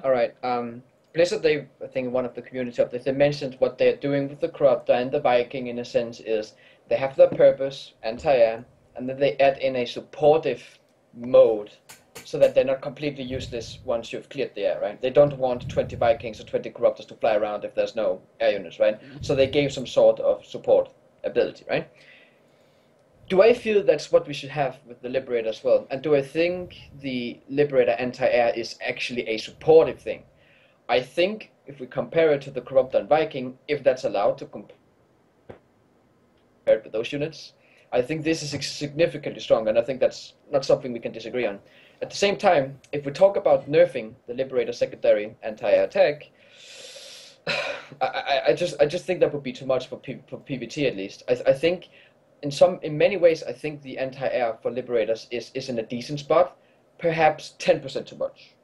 All right. Blizzard, they, I think in one of the community updates, they mentioned what they're doing with the Corruptor and the Viking in a sense is they have their purpose, anti-air, and then they add in a supportive mode so that they're not completely useless once you've cleared the air, right? They don't want 20 Vikings or 20 Corruptors to fly around if there's no air units, right? So they gave some sort of support ability, right? Do I feel that's what we should have with the Liberator as well? And do I think the Liberator anti-air is actually a supportive thing? I think if we compare it to the Corruptor and Viking, if that's allowed to compare it with those units, I think this is significantly stronger, and I think that's not something we can disagree on. At the same time, if we talk about nerfing the Liberator secondary anti-air attack, I just think that would be too much for PvT at least. I think in many ways I think the anti-air for Liberators is in a decent spot, perhaps 10% too much.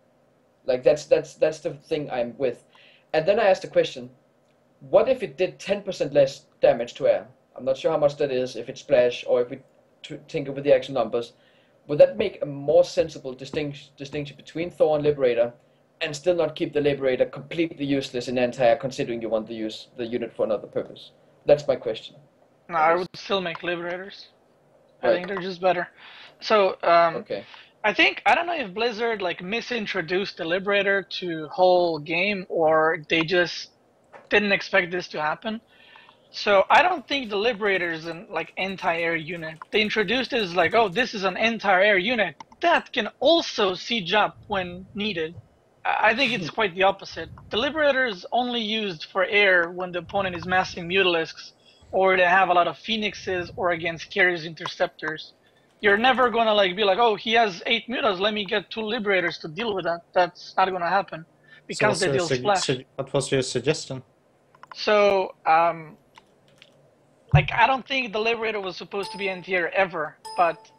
Like that's the thing I'm with. And then I asked the question, what if it did 10% less damage to air? I'm not sure how much that is, if it's splash or if we tinker with the actual numbers. Would that make a more sensible distinction between Thor and Liberator and still not keep the Liberator completely useless in anti-air considering you want to use the unit for another purpose? That's my question. No, I would still make Liberators. I think they're just better. So, okay. I don't know if Blizzard like misintroduced the Liberator to whole game or they just didn't expect this to happen. So I don't think the Liberator is an like anti-air unit. They introduced it as like, oh, this is an anti-air unit that can also siege up when needed. I think it's quite the opposite. The Liberator is only used for air when the opponent is massing Mutalisks or they have a lot of Phoenixes or against Carriers Interceptors. You're never gonna like be like, oh, he has 8 mutas, let me get 2 Liberators to deal with that. That's not gonna happen because they deal splash. What was your suggestion? So, like I don't think the Liberator was supposed to be anti-air ever, but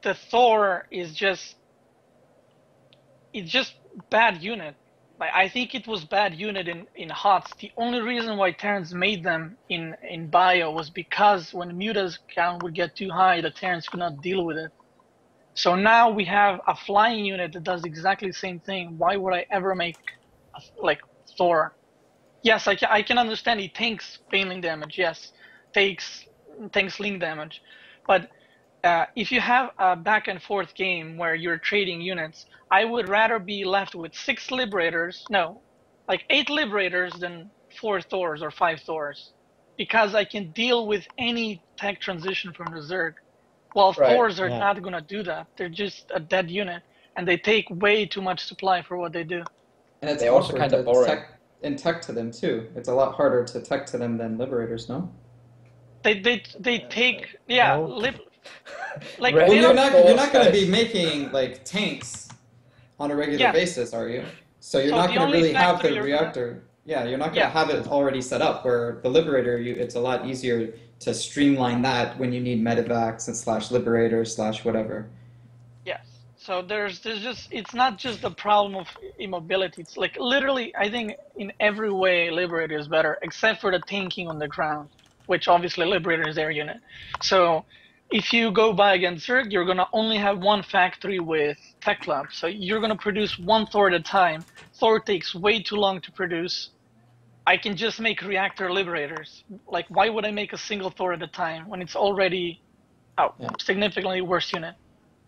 the Thor is just bad unit. Like I think it was bad unit in HOTS. The only reason why Terrans made them in Bio was because when Muta's count would get too high, the Terrans could not deal with it. So now we have a flying unit that does exactly the same thing. Why would I ever make like Thor? Yes, I can understand he tanks Baneling damage. Yes, tanks link damage, but if you have a back and forth game where you're trading units, I would rather be left with 6 Liberators, no, like 8 Liberators than 4 Thors or 5 Thors, because I can deal with any tech transition from the Zerg. While Thors are not gonna do that. They're just a dead unit, and they take way too much supply for what they do. And it's also kind of boring. Tech to them too. It's a lot harder to tech to them than Liberators, no? They take like well, you're not going to be making like tanks on a regular basis, are you? So you're not going to really have the reactor. Yeah, you're not going to have it already set up. Where the Liberator, it's a lot easier to streamline that when you need medevacs and /Liberator / whatever. Yes. So there's just it's not just the problem of immobility. It's like literally, I think in every way Liberator is better, except for the tanking on the ground, which obviously Liberator is their unit. So if you go by against Zerg, you're gonna only have one factory with Tech Lab. So you're gonna produce 1 Thor at a time. Thor takes way too long to produce. I can just make reactor Liberators. Like, why would I make a single Thor at a time when it's already significantly worse unit?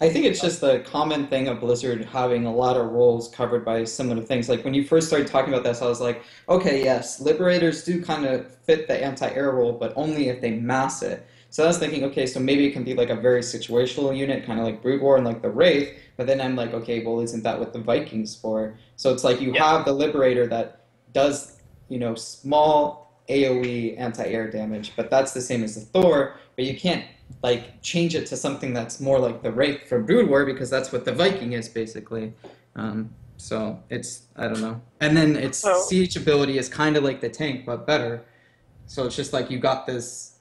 I think it's just the common thing of Blizzard having a lot of roles covered by similar things. Like when you first started talking about this, I was like, okay, yes, Liberators do kind of fit the anti-air role, but only if they mass it. So I was thinking, okay, so maybe it can be like a very situational unit, kind of like Brood War and like the Wraith, but then I'm like, okay, well, isn't that what the Vikings for? So it's like you have the Liberator that does, you know, small AoE anti-air damage, but that's the same as the Thor, but you can't like change it to something that's more like the Wraith from Brood War because that's what the Viking is basically. So it's, I don't know. And then its siege ability is kind of like the tank, but better. So it's just like you got this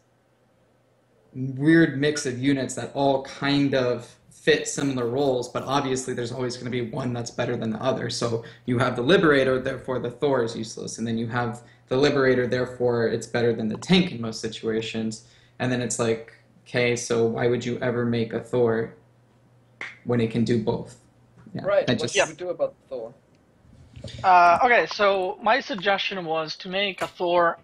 weird mix of units that all kind of fit similar roles, but obviously there's always going to be one that's better than the other. So you have the Liberator, therefore the Thor is useless, and then you have the Liberator, therefore it's better than the tank in most situations. And then it's like, okay, so why would you ever make a Thor when it can do both? Yeah, right, what do you do about Thor? Okay, so my suggestion was to make a Thor,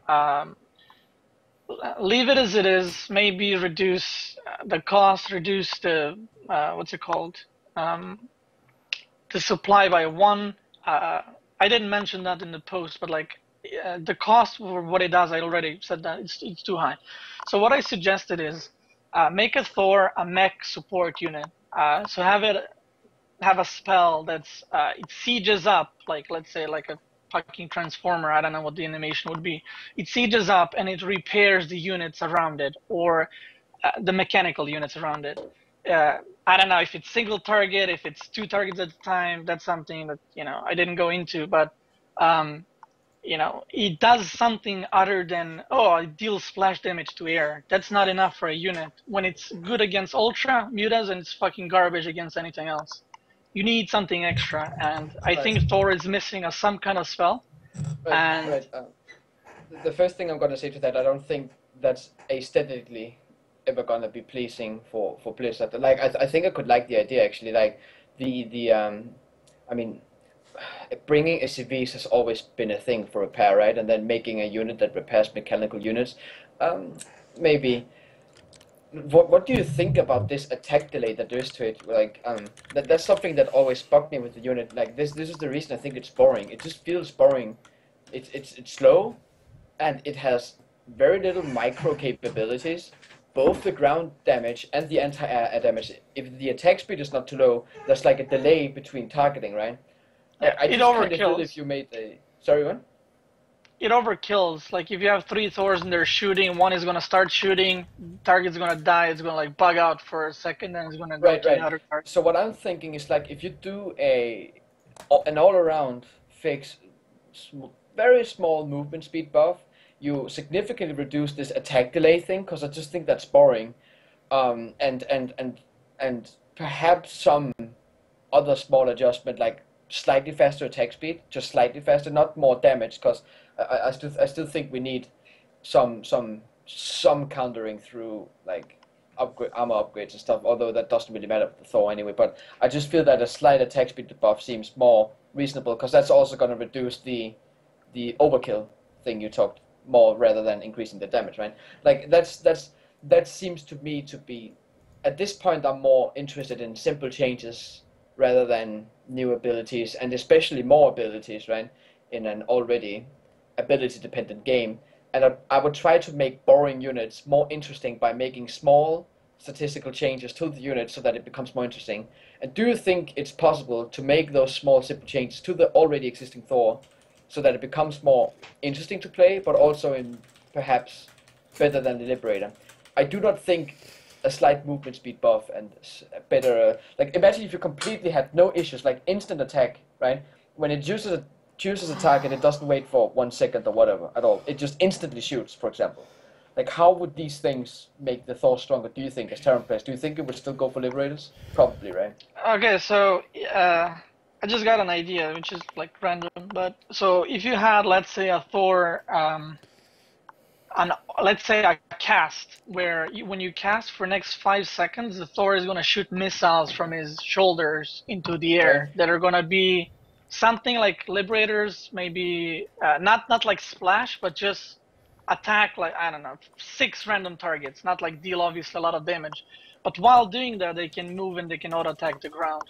leave it as it is, maybe reduce the cost, reduce the, what's it called? Um, the supply by one. I didn't mention that in the post, but like the cost for what it does, I already said that it's too high. So what I suggested is make a Thor a mech support unit. So have a spell that's it sieges up, like let's say like a fucking transformer. I don't know what the animation would be. It sieges up and it repairs the units around it, or the mechanical units around it. I don't know if it's single target, if it's two targets at a time. That's something that I didn't go into, but it does something other than it deals splash damage to air. That's not enough for a unit. When it's good against Ultra mutas and it's fucking garbage against anything else. You need something extra, and I think Thor is missing some kind of spell. Right. The first thing I'm gonna say to that, I don't think that's aesthetically ever gonna be pleasing for Blizzard. Like I think I could like the idea actually. Like I mean, bringing SCVs has always been a thing for repair, right? And then making a unit that repairs mechanical units, maybe. What do you think about this attack delay that there is to it? Like that's something that always bugged me with the unit. Like this is the reason I think it's boring. It just feels boring. It's slow, and it has very little micro capabilities. Both the ground damage and the anti-air damage. If the attack speed is not too low, there's like a delay between targeting, right? I It just kind of feel overkills. if you made a sorry one. It overkills. Like if you have three Thors and they're shooting, one is gonna start shooting, target's gonna die, it's gonna like bug out for a second, then it's gonna go to the Right. other target. So what I'm thinking is like if you do an all-around fix, very small movement speed buff, you significantly reduce this attack delay thing because I just think that's boring. And perhaps some other small adjustment like slightly faster attack speed, just slightly faster, not more damage because I still think we need some countering through like armor upgrades and stuff, although that doesn't really matter with the Thor anyway. But I just feel that a slight attack speed buff seems more reasonable because that's also going to reduce the overkill thing you talked more rather than increasing the damage, right? Like that seems to me to be at this point I'm more interested in simple changes rather than new abilities and especially more abilities, right? In an already ability dependent game. And I would try to make boring units more interesting by making small statistical changes to the unit so that it becomes more interesting. And do you think it's possible to make those small simple changes to the already existing Thor so that it becomes more interesting to play, but also in perhaps better than the Liberator? I do not think a slight movement speed buff and better. Like imagine if you completely had no issues, like instant attack, right? When it chooses a target, it doesn't wait for 1 second or whatever at all. It just instantly shoots, for example. Like how would these things make the Thor stronger? Do you think, as Terran players, do you think it would still go for Liberators? Probably, right? Okay, so I just got an idea, which is like random, but so if you had, let's say, a Thor, let's say a cast where when you cast for next 5 seconds, the Thor is gonna shoot missiles from his shoulders into the air Right. that are gonna be something like Liberators, maybe not like splash, but just attack like I don't know 6 random targets, not like deal obviously a lot of damage, but while doing that they can move and they can auto attack the ground.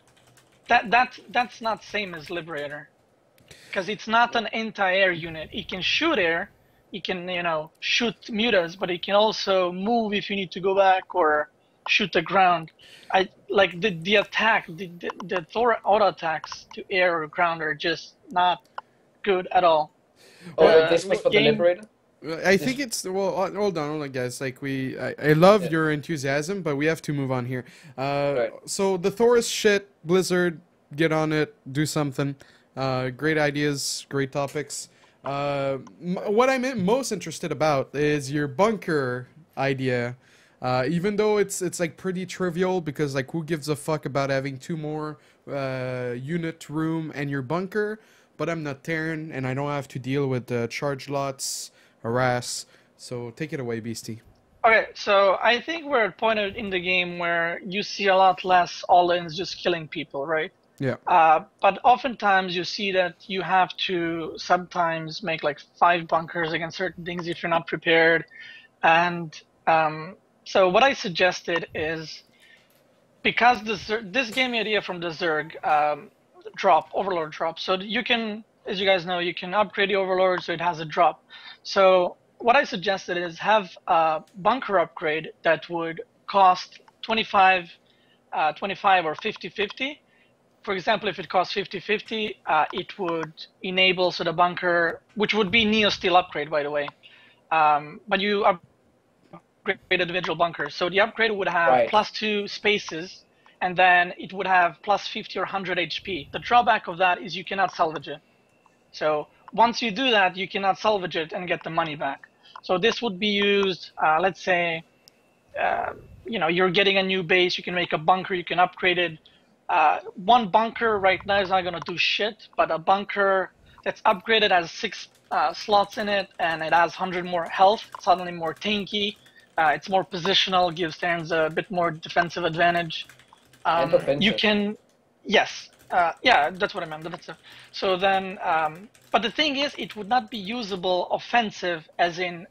That's not same as Liberator, because it's not an anti-air unit. It can shoot air, it can shoot mutas, but it can also move if you need to go back or shoot the ground. I like the attack, the Thor auto attacks to air or ground are just not good at all. Oh, wait, The this was for the game, Liberator? I This think it's well. Hold on, guys. Like I love Yeah, your enthusiasm, but we have to move on here. right. So the Thor is shit. Blizzard, get on it. Do something. Great ideas, great topics. What I'm most interested about is your bunker idea. Even though it's like pretty trivial because like who gives a fuck about having two more unit room and your bunker? But I'm not Terran and I don't have to deal with charge lots, harass. So take it away, Beastie. okay, so I think we're at a point in the game where you see a lot less all-ins just killing people, right? Yeah. But oftentimes you see that you have to sometimes make like 5 bunkers against certain things if you're not prepared. And so what I suggested is, because this gave me idea from the Zerg Overlord drop. So you can, as you guys know, you can upgrade the Overlord so it has a drop. So what I suggested is have a bunker upgrade that would cost 25 or 50-50. For example, if it costs 50-50, it would enable so the bunker, which would be Neo Steel upgrade, by the way. But you upgrade individual bunkers. So the upgrade would have Right. +2 spaces, and then it would have +50 or 100 HP. The drawback of that is you cannot salvage it. So once you do that, you cannot salvage it and get the money back. So this would be used, let's say, you're getting a new base, you can make a bunker, you can upgrade it. One bunker right now is not going to do shit, but a bunker that's upgraded has 6 slots in it, and it has 100 more health, suddenly more tanky, it's more positional, gives Terrans a bit more defensive advantage. And offensive. You can, yes, yeah, that's what I meant. So then, but the thing is, it would not be usable offensive as in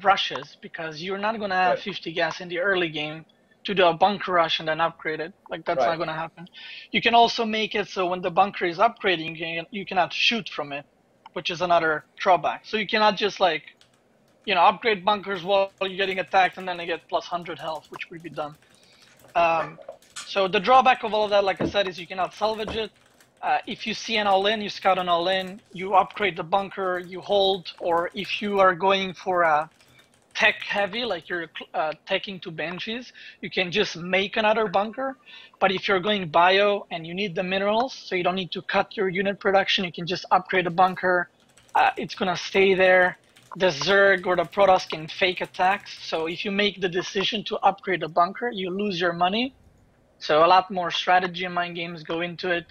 rushes, because you're not going to have 50 gas in the early game to do a bunker rush and then upgrade it. Like, that's not going to happen. You can also make it so when the bunker is upgrading, you cannot shoot from it, which is another drawback. So you cannot just like, upgrade bunkers while you're getting attacked and then they get +100 health, which would be dumb. So the drawback of all of that, like I said, is you cannot salvage it. If you see an all-in, you scout an all-in, you upgrade the bunker, you hold, or if you are going for a tech heavy, like you're teching to Banshees, you can just make another bunker. But if you're going bio and you need the minerals, so you don't need to cut your unit production, you can just upgrade a bunker. It's gonna stay there. The Zerg or the Protoss can fake attacks. So if you make the decision to upgrade a bunker, you lose your money. So a lot more strategy and mind games go into it.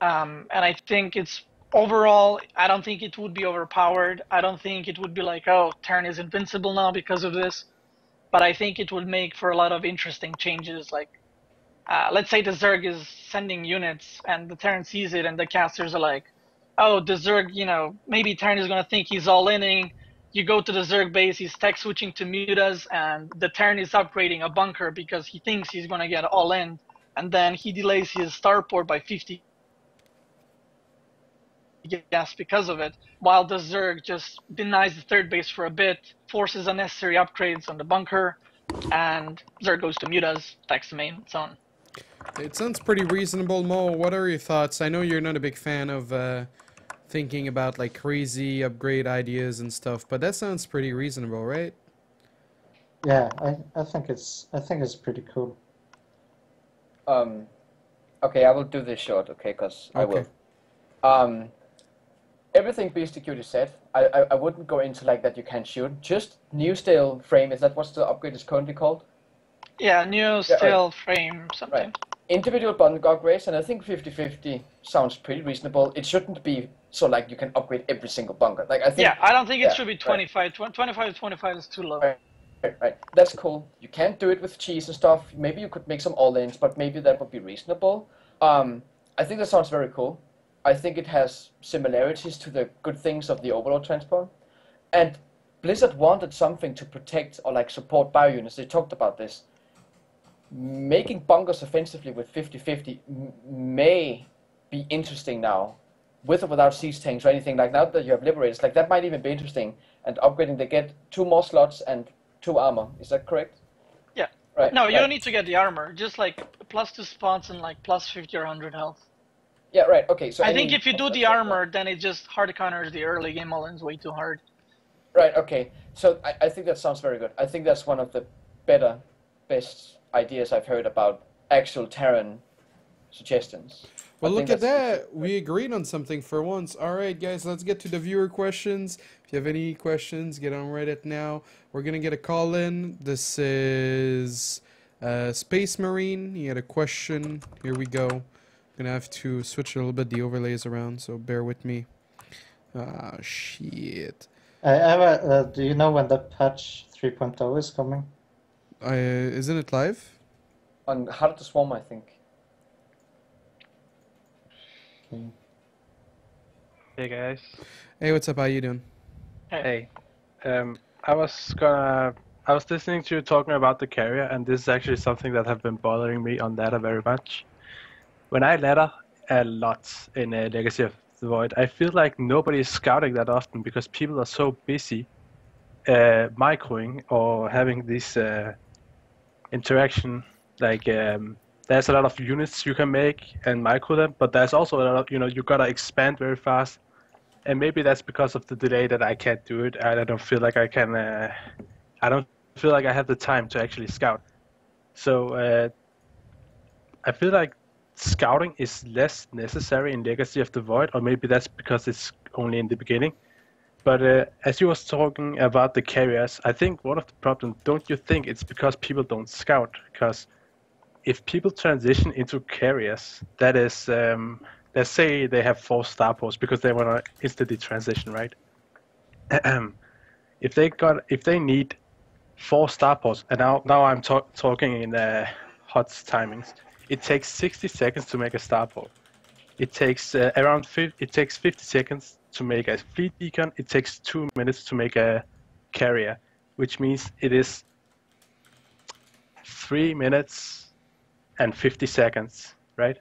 And I think it's overall, I don't think it would be overpowered. I don't think it would be like, oh, Terran is invincible now because of this. But I think it would make for a lot of interesting changes. Like, let's say the Zerg is sending units and the Terran sees it and the casters are like, oh, the Zerg, maybe Terran is going to think he's all-inning. You go to the Zerg base, he's tech switching to mutas, and the Terran is upgrading a bunker because he thinks he's going to get all-in. And then he delays his starport by 50 gas because of it, while the Zerg just denies the third base for a bit, forces unnecessary upgrades on the bunker, and Zerg goes to mutas, attacks the main, so on. It sounds pretty reasonable, Mo. What are your thoughts? I know you're not a big fan of thinking about like crazy upgrade ideas and stuff, but that sounds pretty reasonable, right? Yeah, I think it's pretty cool. Okay, I will do this short, okay, because I will. Everything BSTQ said, I wouldn't go into like that you can't shoot. Just new steel frame, is that what the upgrade is currently called? Yeah, new steel frame, something. Right. Individual bunker upgrades, and I think 50-50 sounds pretty reasonable. It shouldn't be so like you can upgrade every single bunker. Like I think. Yeah, I don't think it should be 25. 25 to 25 is too low. Right. That's cool. You can't do it with cheese and stuff. Maybe you could make some all-ins, but maybe that would be reasonable. I think that sounds very cool. I think it has similarities to the good things of the Overlord transport. And Blizzard wanted something to protect or like support bio units. They talked about this. Making bunkers offensively with 50-50 may be interesting now, with or without siege tanks or anything. Like now that you have Liberators, like that might even be interesting. And upgrading, they get 2 more slots and 2 armor. Is that correct? Yeah. Right. No, you don't need to get the armor. Just like +2 spots and like +50 or 100 health. Yeah, right. Okay. So I think if you do the armor, then it just hard counters the early game all-ins way too hard. Right. Okay. So I think that sounds very good. I think that's one of the best ideas I've heard about actual Terran suggestions. Well, look at that. We agreed on something for once. All right, guys, let's get to the viewer questions. If you have any questions, get on Reddit now. We're going to get a call in. This is Space Marine. He had a question. Here we go. I'm going to have to switch a little bit the overlays around, so bear with me. Ah, shit. Do you know when the patch 3.0 is coming? Isn't it live? On Heart of the Swarm, I think. Okay. Hey guys. Hey, what's up? How you doing? Hey. I was listening to you talking about the carrier, and this is actually something that have been bothering me on ladder very much. When I ladder a lot in Legacy of the Void, I feel like nobody is scouting that often because people are so busy microing or having this interaction. Like there's a lot of units you can make and micro them, but there's also a lot of, you gotta expand very fast. And maybe that's because of the delay that I can't do it. I don't feel like I can. I don't feel like I have the time to actually scout. So I feel like scouting is less necessary in Legacy of the Void, or maybe that's because it's only in the beginning. But as you was talking about the carriers, I think one of the problems, don't you think it's because people don't scout? Because if people transition into carriers, that is, let's say they have 4 starports because they want to instantly transition, right? If they need 4 starports, and now I'm talking in hot timings, it takes 60 seconds to make a starport. It takes it takes 50 seconds to make a fleet beacon. It takes 2 minutes to make a carrier, which means it is 3 minutes and 50 seconds, right?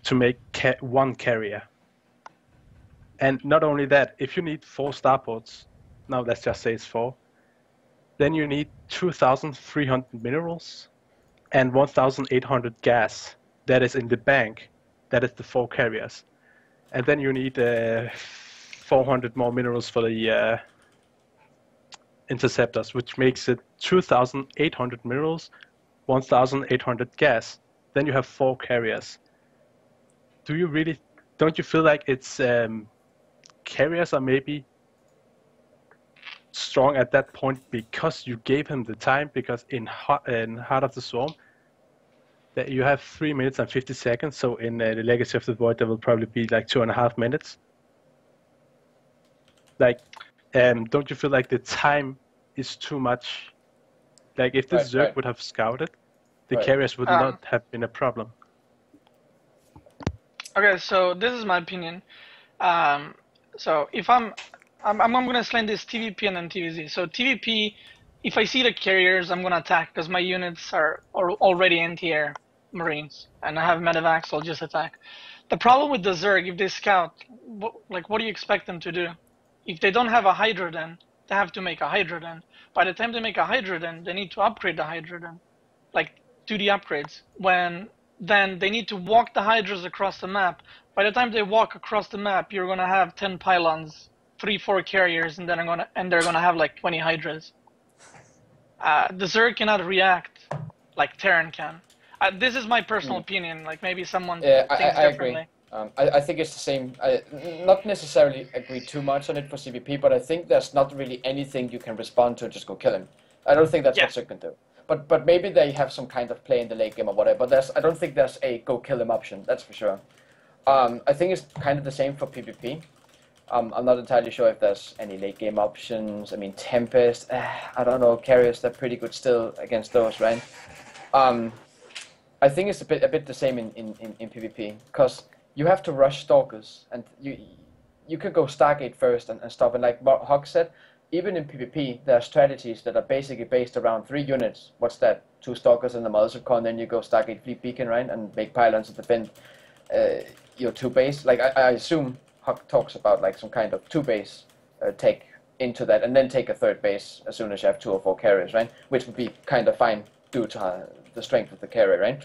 To make one carrier. And not only that, if you need 4 starports, now let's just say it's 4, then you need 2,300 minerals and 1,800 gas. That is in the bank. That is the 4 carriers. And then you need 400 more minerals for the interceptors, which makes it 2,800 minerals, 1,800 gas. Then you have 4 carriers. Don't you feel like it's carriers are maybe strong at that point because you gave him the time? Because in Heart of the Swarm, that you have 3 minutes and 50 seconds. So in the Legacy of the Void, there will probably be like 2.5 minutes. Like, don't you feel like the time is too much? Like, if this Zerg would have scouted, the carriers would not have been a problem. Okay, so this is my opinion. So if I'm gonna slant this TVP and then TVZ. So TVP, if I see the carriers, I'm gonna attack because my units are already anti-air Marines, and I have medevacs, so I'll just attack. The problem with the Zerg, if they scout, what do you expect them to do? If they don't have a Hydra Den, they have to make a Hydra Den. By the time they make a Hydra Den, they need to upgrade the Hydra Den, like do the upgrades. Then they need to walk the Hydras across the map. By the time they walk across the map, you're gonna have 10 pylons, 3-4 carriers, and they're gonna have like 20 Hydras. The Zerg cannot react like Terran can. This is my personal opinion. Like maybe someone thinks differently. I think it's the same. I not necessarily agree too much on it for CVP, but I think there's not really anything you can respond to and just go kill him. I don't think that's what Zerg can do. But maybe they have some kind of play in the late game or whatever. But I don't think there's a go kill him option. That's for sure. I think it's kind of the same for PvP. I'm not entirely sure if there's any late game options. I mean, Tempest. I don't know. Carriers, they're pretty good still against those, right? I think it's a bit the same in PvP because you have to rush stalkers, and you could go Stargate first and stop. And like Hawk said, even in PvP, there are strategies that are basically based around 3 units. What's that? 2 stalkers and the Mothership, then you go Stargate Fleet Beacon, right? And make pylons to defend your 2 base. Like, I assume Hawk talks about like some kind of 2 base take into that, and then take a 3rd base as soon as you have 2 or 4 carriers, right? Which would be kind of fine due to the strength of the carrier, right?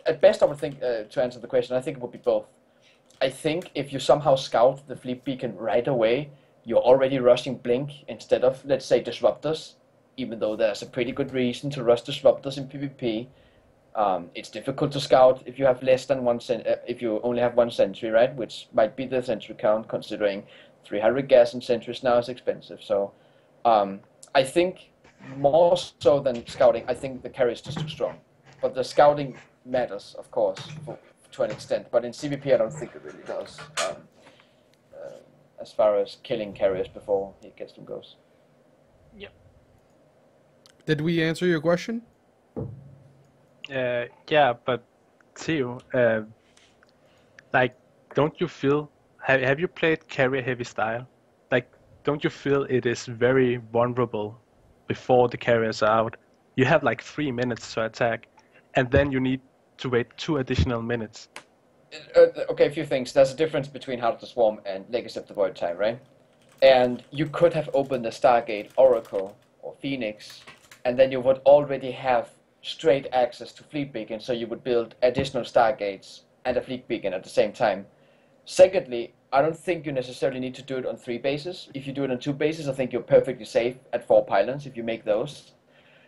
At best, I would think, to answer the question, I think it would be both. I think if you somehow scout the Fleet Beacon right away, you're already rushing Blink instead of, let's say, Disruptors, even though there's a pretty good reason to rush Disruptors in PvP. It's difficult to scout if you have less than if you only have 1 sentry, right? Which might be the sentry count, considering 300 gas and sentries now is expensive. So I think more so than scouting, I think the carry is just too strong. But the scouting matters, of course, to an extent. But in CvP, I don't think it really does. As far as killing carriers before he gets them goes. Yep. Did we answer your question? Yeah, but Theo, like don't you feel, have you played carrier heavy style? Like, don't you feel it is very vulnerable before the carriers are out? You have like 3 minutes to attack, and then you need to wait 2 additional minutes. Okay, a few things. There's a difference between Heart of the Swarm and Legacy of the Void time, right? And you could have opened the Stargate, Oracle, or Phoenix, and then you would already have straight access to Fleet Beacon, so you would build additional Stargates and a Fleet Beacon at the same time. Secondly, I don't think you necessarily need to do it on 3 bases. If you do it on 2 bases, I think you're perfectly safe at 4 pylons if you make those.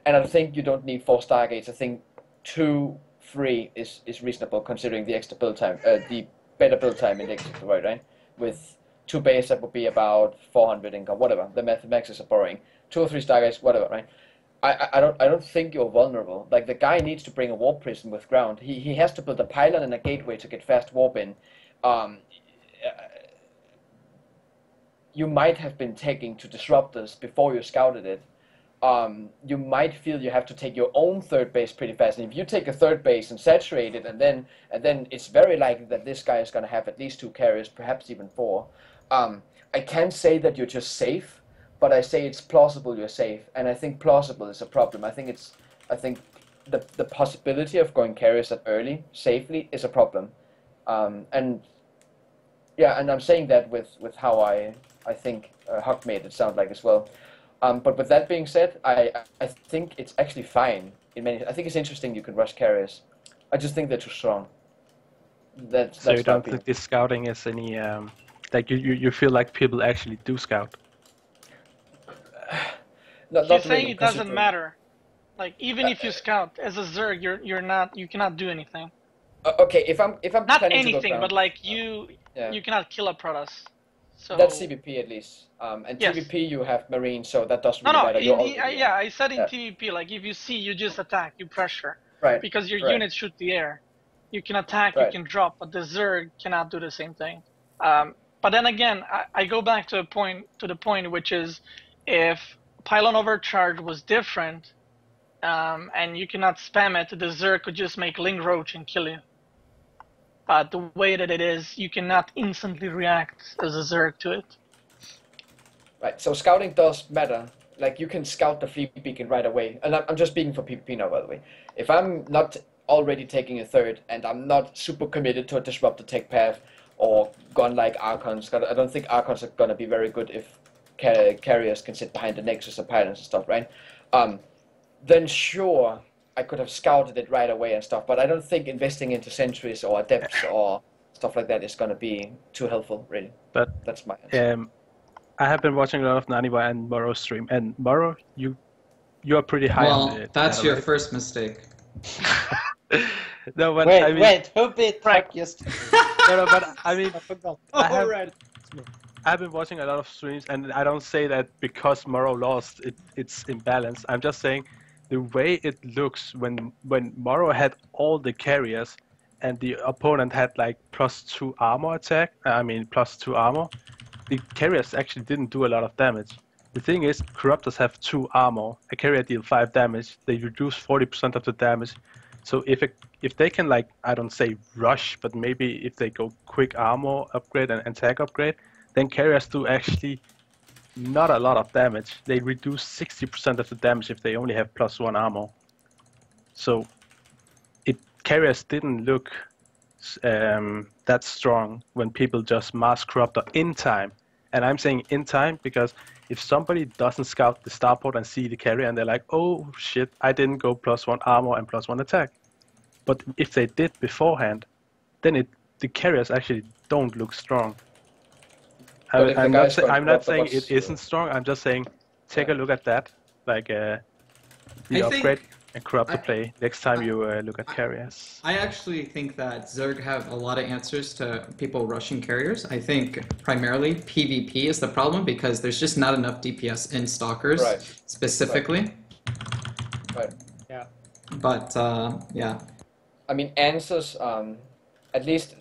And I think you don't need 4 Stargates. I think 2, 3 is reasonable considering the extra build time, the better build time in Legacy of the Void, right? With 2 bases, that would be about 400 income, whatever. The mathematics are boring. 2 or 3 Stargates, whatever, right? I don't think you're vulnerable. Like, the guy needs to bring a warp prison with ground. He has to build a pylon and a gateway to get fast warp in. You might have been taking to disruptors before you scouted it. You might feel you have to take your own third base pretty fast. And if you take a third base and saturate it, and then it's very likely that this guy is going to have at least 2 carriers, perhaps even 4. I can't say that you're just safe, but I say it's plausible you're safe, and I think plausible is a problem. I think the possibility of going carriers that early safely is a problem, and yeah, and I'm saying that with how I think Huck made it sound like as well. But with that being said, I think it's actually fine in many. I think it's interesting you can rush carriers. I just think they're too strong. So you don't think this scouting is any like you feel like people actually do scout? He's saying it doesn't matter. Like, even if you scout as a Zerg, you cannot do anything. Okay, if I'm not anything, but like you cannot kill a Protoss. So that's CVP at least. And yes. TVP you have Marine, so that doesn't really matter. Yeah, I said in TVP, like, if you see, you just attack, you pressure, right? Because your units shoot the air. You can attack, you can drop, but the Zerg cannot do the same thing. But then again, I go back to the point, which is, if pylon overcharge was different, and you cannot spam it, the Zerg could just make Ling Roach and kill you. The way that it is, you cannot instantly react as a Zerg to it. Right, so scouting does matter. Like, you can scout the Fleet Beacon right away. And I'm just speaking for PvP now, by the way. If I'm not already taking a third, and I'm not super committed to a disruptor tech path, or gun like Archons, I don't think Archons are going to be very good if carriers can sit behind the Nexus or Pylons and stuff, right? Then sure, I could have scouted it right away and stuff, but I don't think investing into sentries or adepts or stuff like that is going to be too helpful, really. But that's my answer. I have been watching a lot of Naniwa and Morrow's stream, and Morrow, you are pretty high on it. That's your first mistake. No, but wait, I mean, wait, who beat Frank yesterday? No, but I mean, I forgot. I've been watching a lot of streams, and I don't say that because Morrow lost, it's imbalanced. I'm just saying the way it looks when Morrow had all the carriers, and the opponent had like +2 armor attack. I mean +2 armor. The carriers actually didn't do a lot of damage. The thing is, Corruptors have 2 armor. A carrier deal 5 damage. They reduce 40% of the damage. So if they can, like, I don't say rush, but maybe if they go quick armor upgrade and attack upgrade, then carriers do actually not a lot of damage. They reduce 60% of the damage if they only have +1 armor. So carriers didn't look that strong when people just mass Corruptor in time. And I'm saying in time because if somebody doesn't scout the starport and see the carrier and they're like, oh shit, I didn't go +1 armor and +1 attack. But if they did beforehand, then the carriers actually don't look strong. I'm not saying it isn't strong, I'm just saying take a look at that. Like, upgrade and Corruptor play next time you look at carriers. I actually think that Zerg have a lot of answers to people rushing carriers. I think primarily PvP is the problem because there's just not enough DPS in Stalkers specifically. Right. Yeah. But, yeah. I mean, answers, at least,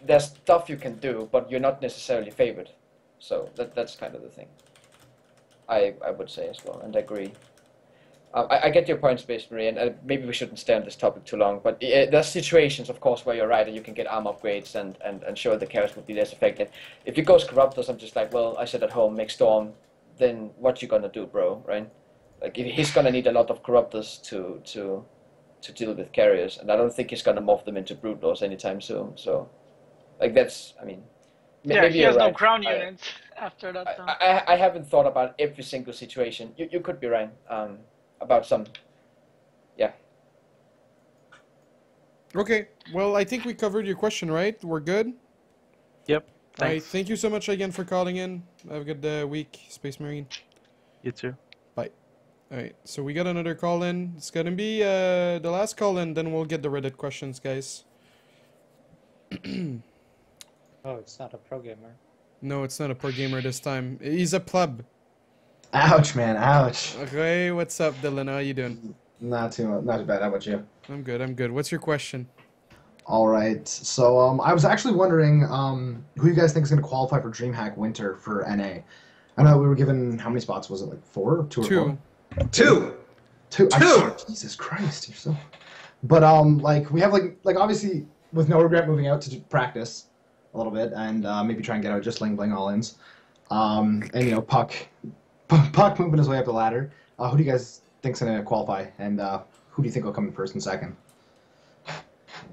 there's stuff you can do, but you're not necessarily favored. So that's kind of the thing. I would say as well, and I agree. I get your point, Space Marine, and maybe we shouldn't stay on this topic too long, but there's situations, of course, where you're right, and you can get arm upgrades and show the carriers will be less effective. If it goes Corruptors, I'm just like, well, I sit at home, make Storm, then what you gonna do, bro, right? Like, he's gonna need a lot of Corruptors to deal with carriers, and I don't think he's gonna morph them into Brute Lords anytime soon, so, like, that's, I mean... Yeah, maybe he has you're no right. crown units after that. I haven't thought about every single situation. You could be right about some. Yeah. Okay, well, I think we covered your question, right? We're good? Yep. All right, Thanks. thank you so much again for calling in. Have a good week, Space Marine. You too. Bye. All right, so we got another call in. It's gonna be the last call in, then we'll get the Reddit questions, guys. Oh, it's not a pro gamer. No, it's not a pro gamer this time. He's a pleb. Ouch, man, ouch. Okay, what's up, Dylan? How you doing? Not too bad. How about you? I'm good. What's your question? All right. So, I was actually wondering, who you guys think is going to qualify for DreamHack Winter for NA? I know we were given, how many spots was it? Like 4? 2 or 4? Two. Jesus Christ, you're so. But like we have like obviously with No Regret moving out to practice a little bit and maybe try and get out just Bling all-ins, and you know Puck moving his way up the ladder. Who do you guys think's gonna qualify, and who do you think will come in first and second?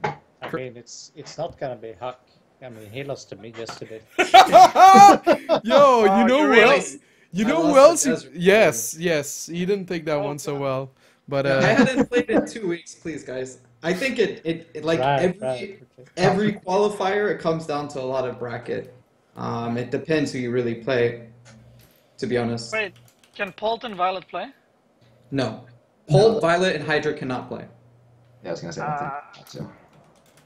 I mean, it's not gonna be Huck. I mean, he lost to me yesterday. Yo, you know who really? else? You I know who lost else? to Desert. Yes. He didn't take that Oh, one so God. well, but I hadn't played in 2 weeks, please, guys. I think it like Right, okay. every qualifier, it comes down to a lot of bracket. It depends who you really play, to be honest. Wait, can Polt and Violet play? No. Holt, Violet, and Hydra cannot play. Yeah, I was gonna say that too.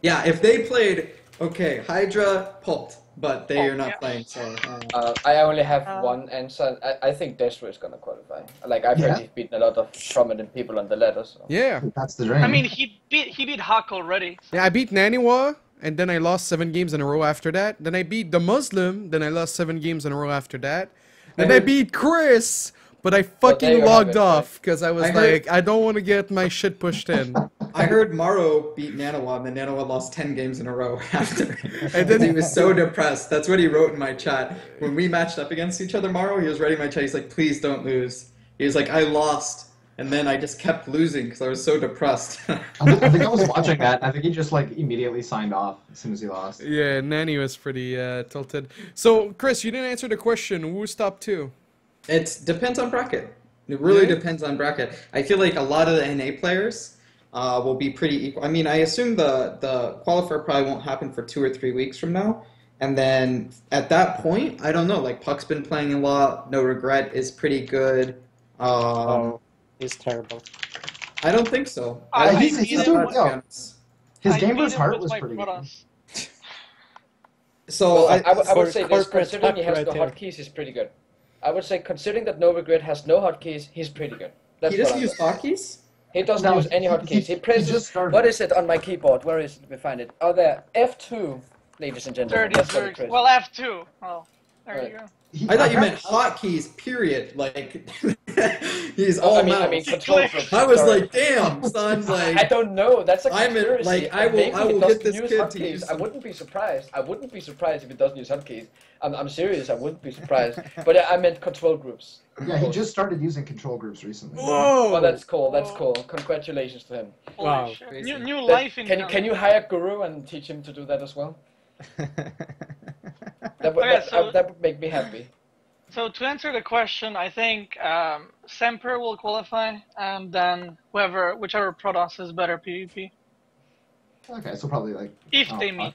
Yeah, if they played, okay, Hydra, Polt, but they Oh, are not yeah. playing, so... I only have one answer. I think Destro is gonna qualify. Like, I've Yeah. already beaten a lot of prominent people on the ladder, so... yeah. That's the dream. I mean, he beat Huck already. Yeah, I beat Naniwa, and then I lost 7 games in a row after that. Then I beat the Muslim, then I lost 7 games in a row after that. Then I heard- beat Chris, but I there fucking you have logged it, off because I was I heard- like, I don't want to get my shit pushed in. I heard Maro beat Nanawa, and then Nanawa lost 10 games in a row after. And then- he was so depressed. That's what he wrote in my chat. When we matched up against each other, Maro, he was writing my chat. He's like, please don't lose. He was like, I lost. And then I just kept losing because I was so depressed. I think I was watching that. I think he just like immediately signed off as soon as he lost. Yeah, Nani was pretty tilted. So, Chris, you didn't answer the question. Who's top 2? It depends on bracket. It really Yeah. depends on bracket. I feel like a lot of the NA players will be pretty equal. I mean, I assume the qualifier probably won't happen for 2 or 3 weeks from now. And then at that point, I don't know. Like, Puck's been playing a lot. No Regret is pretty good. Oh, he's terrible. I don't think so. I don't he's think beat doing him to be well. honest. His I game beat versus him Heart with was my pretty good. Protoss. So Well, I, I would say this, corporate considering he has Puck the right hotkeys, he's pretty good. I would say, considering that No Regret has no hotkeys, he's pretty good. That's he what doesn't I use would say. hotkeys? He doesn't No, use any he- hotkeys. He he presses. just started. What is it on my keyboard? Where is it? Let me find it. Oh, there. F2, ladies and gentlemen. 30 That's what he Zergs. presses. Well, F2. Oh, there Right. you go. I thought you meant hotkeys, period. Like, he's all I mouse. mean, control Click. groups. I was sorry. like, damn, son, I like... don't know. That's a I'm in- conspiracy. like, I And will- maybe I he will doesn't get this use kid to hotkeys. use I some- wouldn't be surprised. I wouldn't be surprised if he doesn't use hotkeys. I'm serious. I wouldn't be surprised. But I meant control groups. Yeah, he just started using control groups recently. Whoa! Oh, that's cool. That's cool. Congratulations to him. Holy Wow. shit. Crazy. New That- life in can you hire Guru and teach him to do that as well? That would, Okay, so- that would make me happy. So to answer the question, I think Semper will qualify, and then whichever Protoss is better PvP, Okay, so probably like. if oh, they fuck. meet.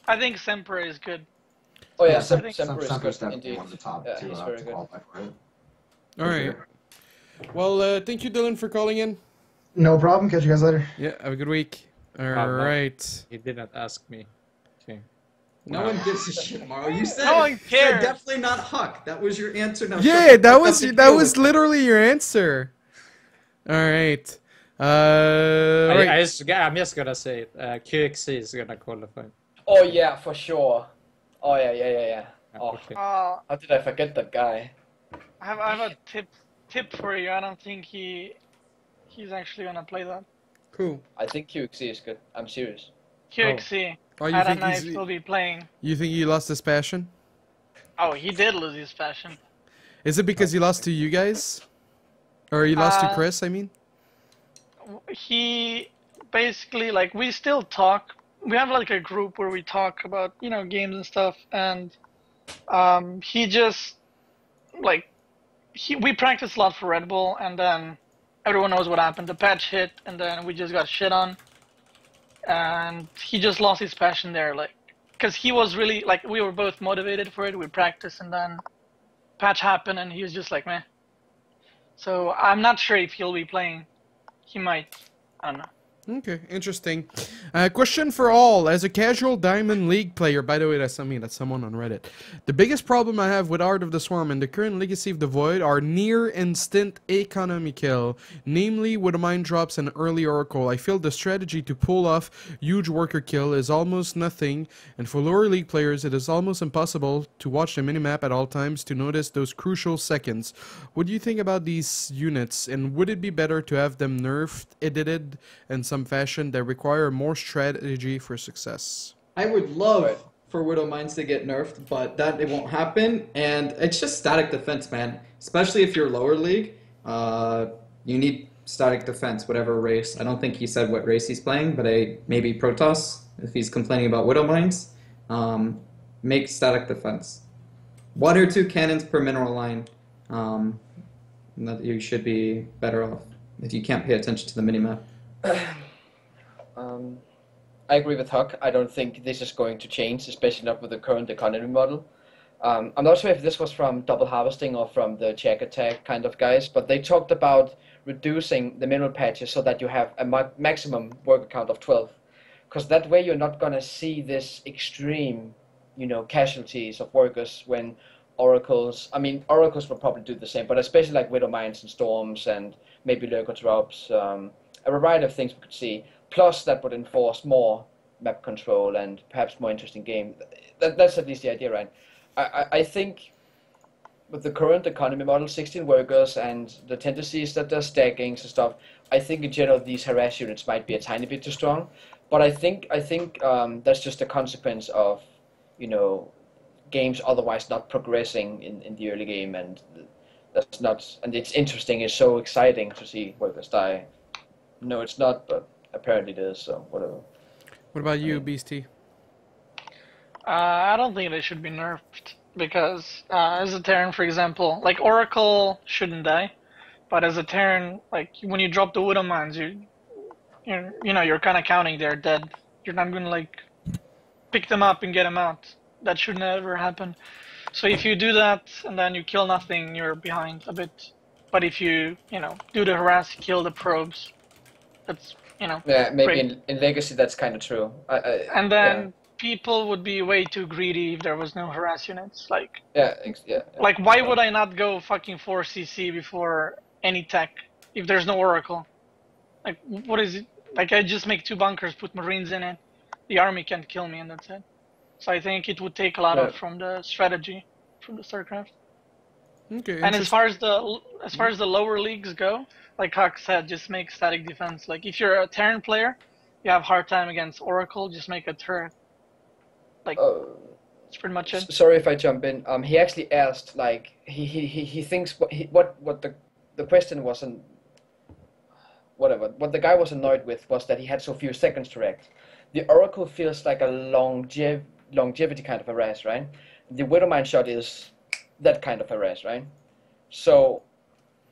I think Semper is good. Oh yeah, Yeah, Semper Semper is Semper's good definitely indeed. one of the top Yeah, two he's to very good. qualify for it. All right. Well, thank you, Dylan, for calling in. No problem. Catch you guys later. Yeah, have a good week. All no. right. He didn't ask me. Okay. No one gives a shit, Maro. You said, No one you said cares. definitely not Huck. That was your answer. Now Yeah, shut the that fuck was up and that deal was with it. literally your answer. All right. Right. I'm just gonna say it. QXC is gonna qualify. Oh yeah, for sure. Oh yeah. Oh, Okay. how did I forget that guy? I have a tip. tip for you. I don't think he's actually gonna play that. Cool. I think QXC is good. I'm serious. QXC. Oh, you I don't think know he's? if he'll be playing. You think he lost his passion? Oh, he did lose his passion. Is it because he lost to you guys, or he lost to Uh, Chris? I mean. He basically, like, we still talk. We have like a group where we talk about, you know, games and stuff, and he just like we practiced a lot for Red Bull, and then everyone knows what happened. The patch hit, and then we just got shit on, and he just lost his passion there, like, because he was really like, we were both motivated for it. We practiced, and then patch happened, and he was just like, meh. So I'm not sure if he'll be playing. He might. I don't know. Okay, interesting. Question for all. As a casual Diamond League player, by the way, that's someone on Reddit. The biggest problem I have with Art of the Swarm and the current Legacy of the Void are near instant economy kill, namely with mine drops and early Oracle. I feel the strategy to pull off huge worker kill is almost nothing, and for lower league players it is almost impossible to watch the minimap at all times to notice those crucial seconds. What do you think about these units, and would it be better to have them nerfed, edited, and some fashion that require more strategy for success? I would love for Widow Mines to get nerfed, but that it won't happen, and it's just static defense, man. Especially if you're lower league, you need static defense, whatever race. I don't think he said what race he's playing, but maybe Protoss, if he's complaining about Widow Mines. Make static defense. 1 or 2 cannons per mineral line. That you should be better off if you can't pay attention to the minimap. I agree with Huck. I don't think this is going to change, especially not with the current economy model. I'm not sure if this was from Double Harvesting or from the Check Attack kind of guys, but they talked about reducing the mineral patches so that you have a maximum worker count of 12. Because that way you're not going to see this extreme, you know, casualties of workers when oracles will probably do the same, but especially like Widow Mines and Storms and maybe Lurker Drops, a variety of things we could see. Plus, that would enforce more map control and perhaps more interesting game. That's at least the idea, right? I think with the current economy model, 16 workers and the tendencies that they're stacking and stuff, I think in general these harass units might be a tiny bit too strong. But I think that's just a consequence of, you know, games otherwise not progressing in the early game, and that's not. And it's interesting. It's so exciting to see workers die. No, it's not, but apparently it is, so whatever. What about you, Beastie? I don't think they should be nerfed because as a Terran, for example, like Oracle shouldn't die, but as a Terran, like when you drop the Widow Mines, you're kind of counting they're dead. You're not gonna like pick them up and get them out. That should never happen. So if you do that and then you kill nothing, you're behind a bit. But if you do the harass, kill the probes, that's yeah, maybe great. in Legacy that's kind of true. And then people would be way too greedy if there was no harass units. Like like why would I not go fucking 4cc before any tech if there's no Oracle? Like what is it? Like I just make 2 bunkers, put Marines in it. The army can't kill me, and that's it. So I think it would take a lot of from the strategy from the StarCraft. Okay. And as far as the lower leagues go, like Huck said, just make static defense. Like if you're a Terran player, you have hard time against Oracle, just make a turret. Like that's pretty much it. Sorry if I jump in. He actually asked, like, he thinks what the question wasn't. Whatever. What the guy was annoyed with was that he had so few seconds to react. The Oracle feels like a longevity kind of harass, right? The Widowmine shot is that kind of harass, right? So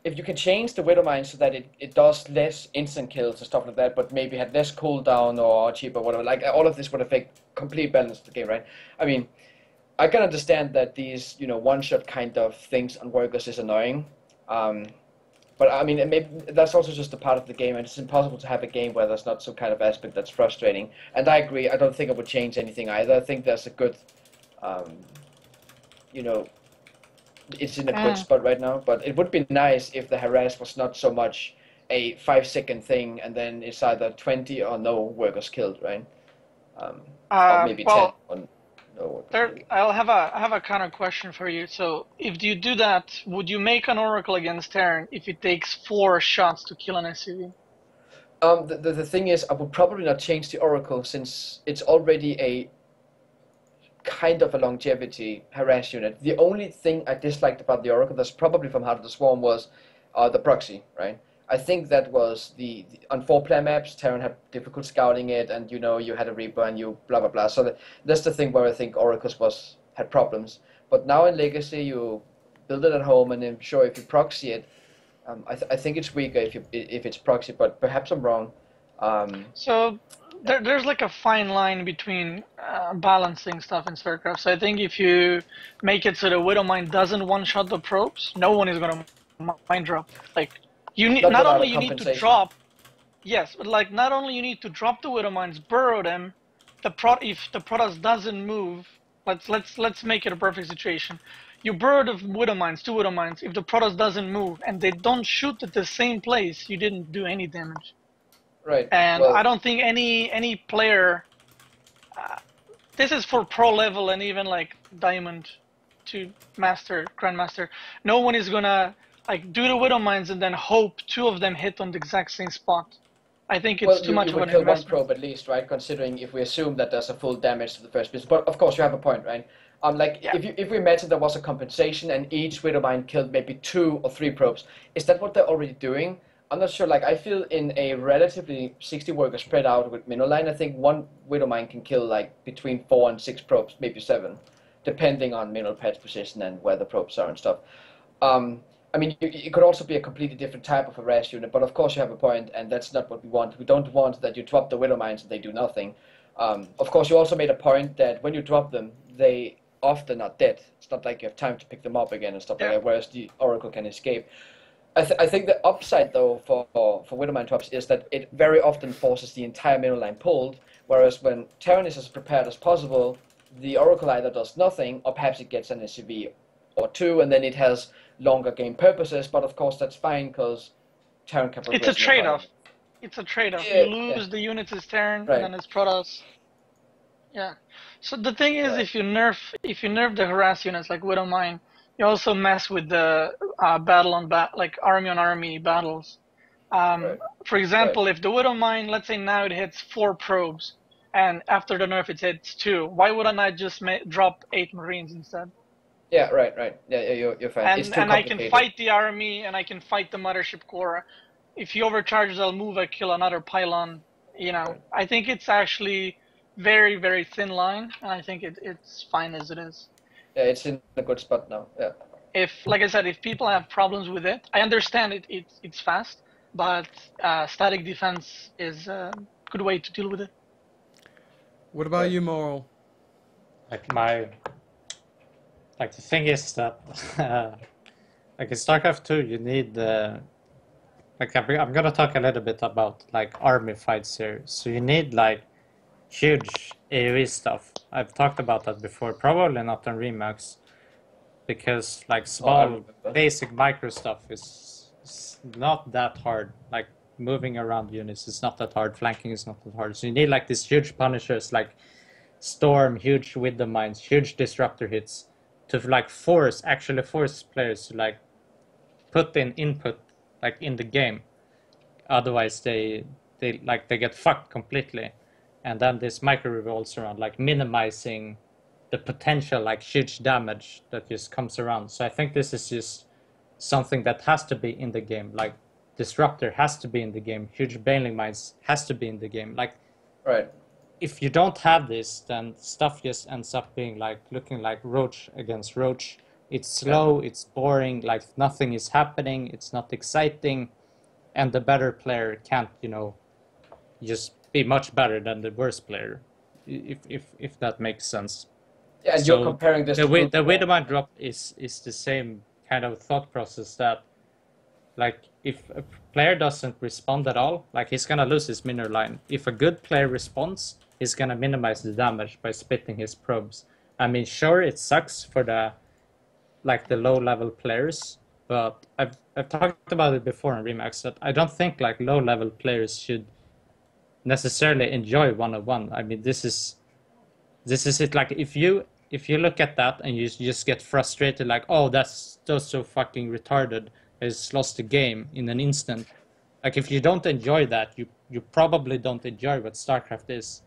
if you can change the Widowmine so that it does less instant kills and stuff like that, but maybe had less cooldown or cheaper, whatever, like all of this would affect complete balance of the game, right? I mean, I can understand that these, one-shot kind of things on workers is annoying. But I mean, maybe that's also just a part of the game, and it's impossible to have a game where there's not some kind of aspect that's frustrating. And I agree, I don't think it would change anything either. I think there's a good, it's in a good spot right now. But it would be nice if the harass was not so much a 5-second thing, and then it's either 20 or no workers killed, right? Or maybe 10 on know what. I have a kind of question for you. So if you do that, would you make an Oracle against Terran if it takes 4 shots to kill an SCV? The thing is, I would probably not change the Oracle since it's already a kind of a longevity harass unit. The only thing I disliked about the Oracle, that's probably from Heart of the Swarm, was the proxy, right? I think that was on 4-player maps, Terran had difficult scouting it, and you had a Reaper and you blah blah blah. So that's the thing where I think Oracles had problems. But now in Legacy, you build it at home, and then sure, if you proxy it, I think it's weaker if it's proxy, but perhaps I'm wrong. So there's like a fine line between balancing stuff in StarCraft. So I think if you make it so the Widowmine doesn't one-shot the probes, no one is gonna mind drop. Like you need not only you need to drop, yes, but like not only you need to drop the Widowmines, burrow them. If the Protoss doesn't move, let's make it a perfect situation. You burrow the Widowmines, 2 Widowmines. If the Protoss doesn't move and they don't shoot at the same place, you didn't do any damage. Right. And I don't think any player. This is for pro level and even like Diamond to Master, Grandmaster. No one is gonna like do the Widowmines and then hope 2 of them hit on the exact same spot. I think it's too much of an investment. One probe at least, right? Considering if we assume that there's a full damage to the first piece. But of course, you have a point, right? If we imagine there was a compensation and each Widowmine killed maybe 2 or 3 probes, is that what they're already doing? I'm not sure. Like I feel in a relatively 60 worker spread out with mineral line, I think 1 Widowmine can kill like between 4 and 6 probes, maybe 7, depending on mineral patch position and where the probes are and stuff. I mean, it could also be a completely different type of harass unit, but of course you have a point, and that's not what we want. We don't want that you drop the Widowmines and they do nothing. Of course, you also made a point that when you drop them, they often are dead. It's not like you have time to pick them up again and stuff like that, whereas the Oracle can escape. I think the upside, though, for Widowmine drops is that it very often forces the entire mineral line pulled, whereas when Terran is as prepared as possible, the Oracle either does nothing, or perhaps it gets an SCV or 2, and then it has longer game purposes, but of course that's fine, because Terran can progress. It's a trade-off. It's a trade-off. You lose the units as Terran, and then it's Protoss. Yeah. So the thing is, if you nerf the harass units like Widowmine, you also mess with the like army on army battles. For example, if the Widowmine, let's say now it hits 4 probes, and after the nerf it hits 2, why wouldn't I just drop 8 Marines instead? Yeah, right. Yeah, you're fine. And I can fight the army, and I can fight the Mothership Core. If he overcharges, I'll move, I kill another pylon. I think it's actually very, very thin line, and I think it's fine as it is. Yeah, it's in a good spot now. Yeah. Like I said, if people have problems with it, I understand it's fast, but static defense is a good way to deal with it. What about you, Moral? Like the thing is that, like in StarCraft 2, you need like I'm gonna talk a little bit about like army fights here. So you need like huge AoE stuff. I've talked about that before, probably not on Remax, because like small basic micro stuff is not that hard. Like moving around units is not that hard, flanking is not that hard. So you need like these huge punishers like Storm, huge Widowmines, huge disruptor hits to like actually force players to like put in input like in the game. Otherwise they get fucked completely. And then this micro revolves around like minimizing the potential like huge damage that just comes around. So I think this is just something that has to be in the game. Like disruptor has to be in the game. Huge bailing mines has to be in the game. Like if you don't have this, then stuff just ends up being like looking like Roach against Roach. It's slow, it's boring, like nothing is happening, it's not exciting, and the better player can't, just be much better than the worst player, if that makes sense. Yeah, and you're comparing this the Widowmine drop is the same kind of thought process that, like, if a player doesn't respond at all, like he's gonna lose his mineral line. If a good player responds, he's gonna minimize the damage by splitting his probes. I mean, sure, it sucks for the low-level players, but I've talked about it before in Remax that I don't think like low-level players should necessarily enjoy 1-on-1. I mean, this is This is it. Like if you look at that and you just get frustrated, like, oh, that's so fucking retarded. I just lost the game in an instant. Like if you don't enjoy that, you probably don't enjoy what StarCraft is.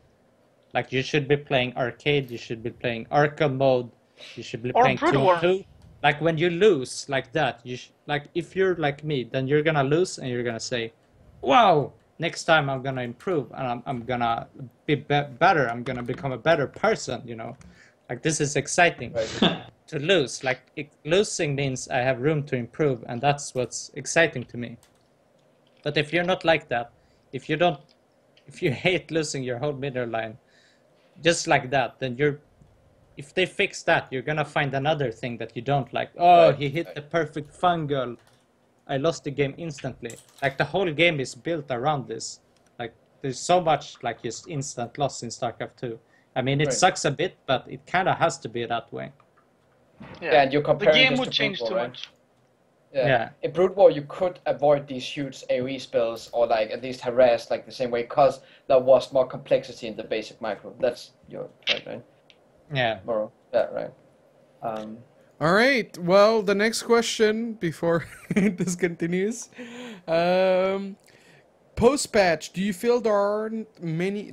Like you should be playing arcade, you should be playing arcade mode, you should be playing 2-2. Like when you lose like that, like if you're like me, then you're gonna lose and you're gonna say, "Wow, next time I'm gonna improve and I'm gonna be better. I'm gonna become a better person." You know, like this is exciting. To lose, like losing means I have room to improve, and that's what's exciting to me. But if you're not like that, if you hate losing your whole middle line, just like that, then if they fix that, you're gonna find another thing that you don't like. Oh, he hit the perfect fungal. I lost the game instantly. Like the whole game is built around this. Like there's so much like just instant loss in StarCraft 2. I mean, it sucks a bit, but it kind of has to be that way. Yeah, and you're comparing the game this would to change Brood too War, right? much. Yeah. In Brood War, you could avoid these huge AoE spells, or like at least harass like the same way, because there was more complexity in the basic micro. That's your point, right? Yeah. More. Yeah, right. All right. Well, the next question before this continues. Post-patch, do you feel there aren't many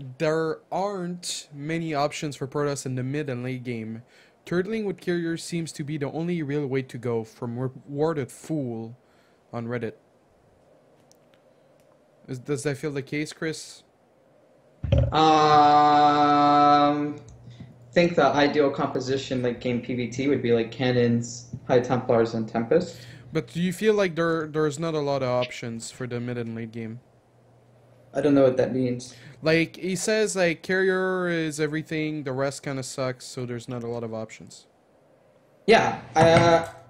options for Protoss in the mid and late game? Turtling with carriers seems to be the only real way to go, from Rewarded Fool on Reddit. Does that feel the case, Chris? Think the ideal composition like game PvT would be like Cannons, High Templars, and Tempest. But do you feel like there's not a lot of options for the mid and late game? I don't know what that means. Like, he says, like, carrier is everything, the rest kind of sucks, so there's not a lot of options. Yeah,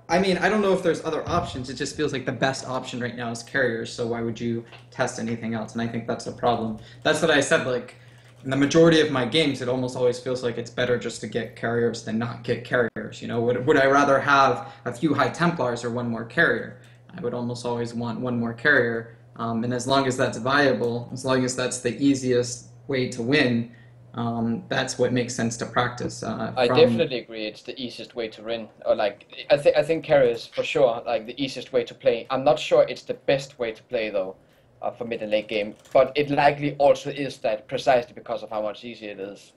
I mean, I don't know if there's other options. It just feels like the best option right now is carriers, so why would you test anything else? And I think that's a problem. That's what I said, like, in the majority of my games, it almost always feels like it's better just to get carriers than not get carriers. You know, would I rather have a few High Templars or one more carrier? I would almost always want one more carrier. And as long as that's viable, as long as that's the easiest way to win, that's what makes sense to practice. I definitely agree. It's the easiest way to win. Or like, I think carriers for sure like the easiest way to play. I'm not sure it's the best way to play though, for mid and late game. But it likely also is that precisely because of how much easier it is.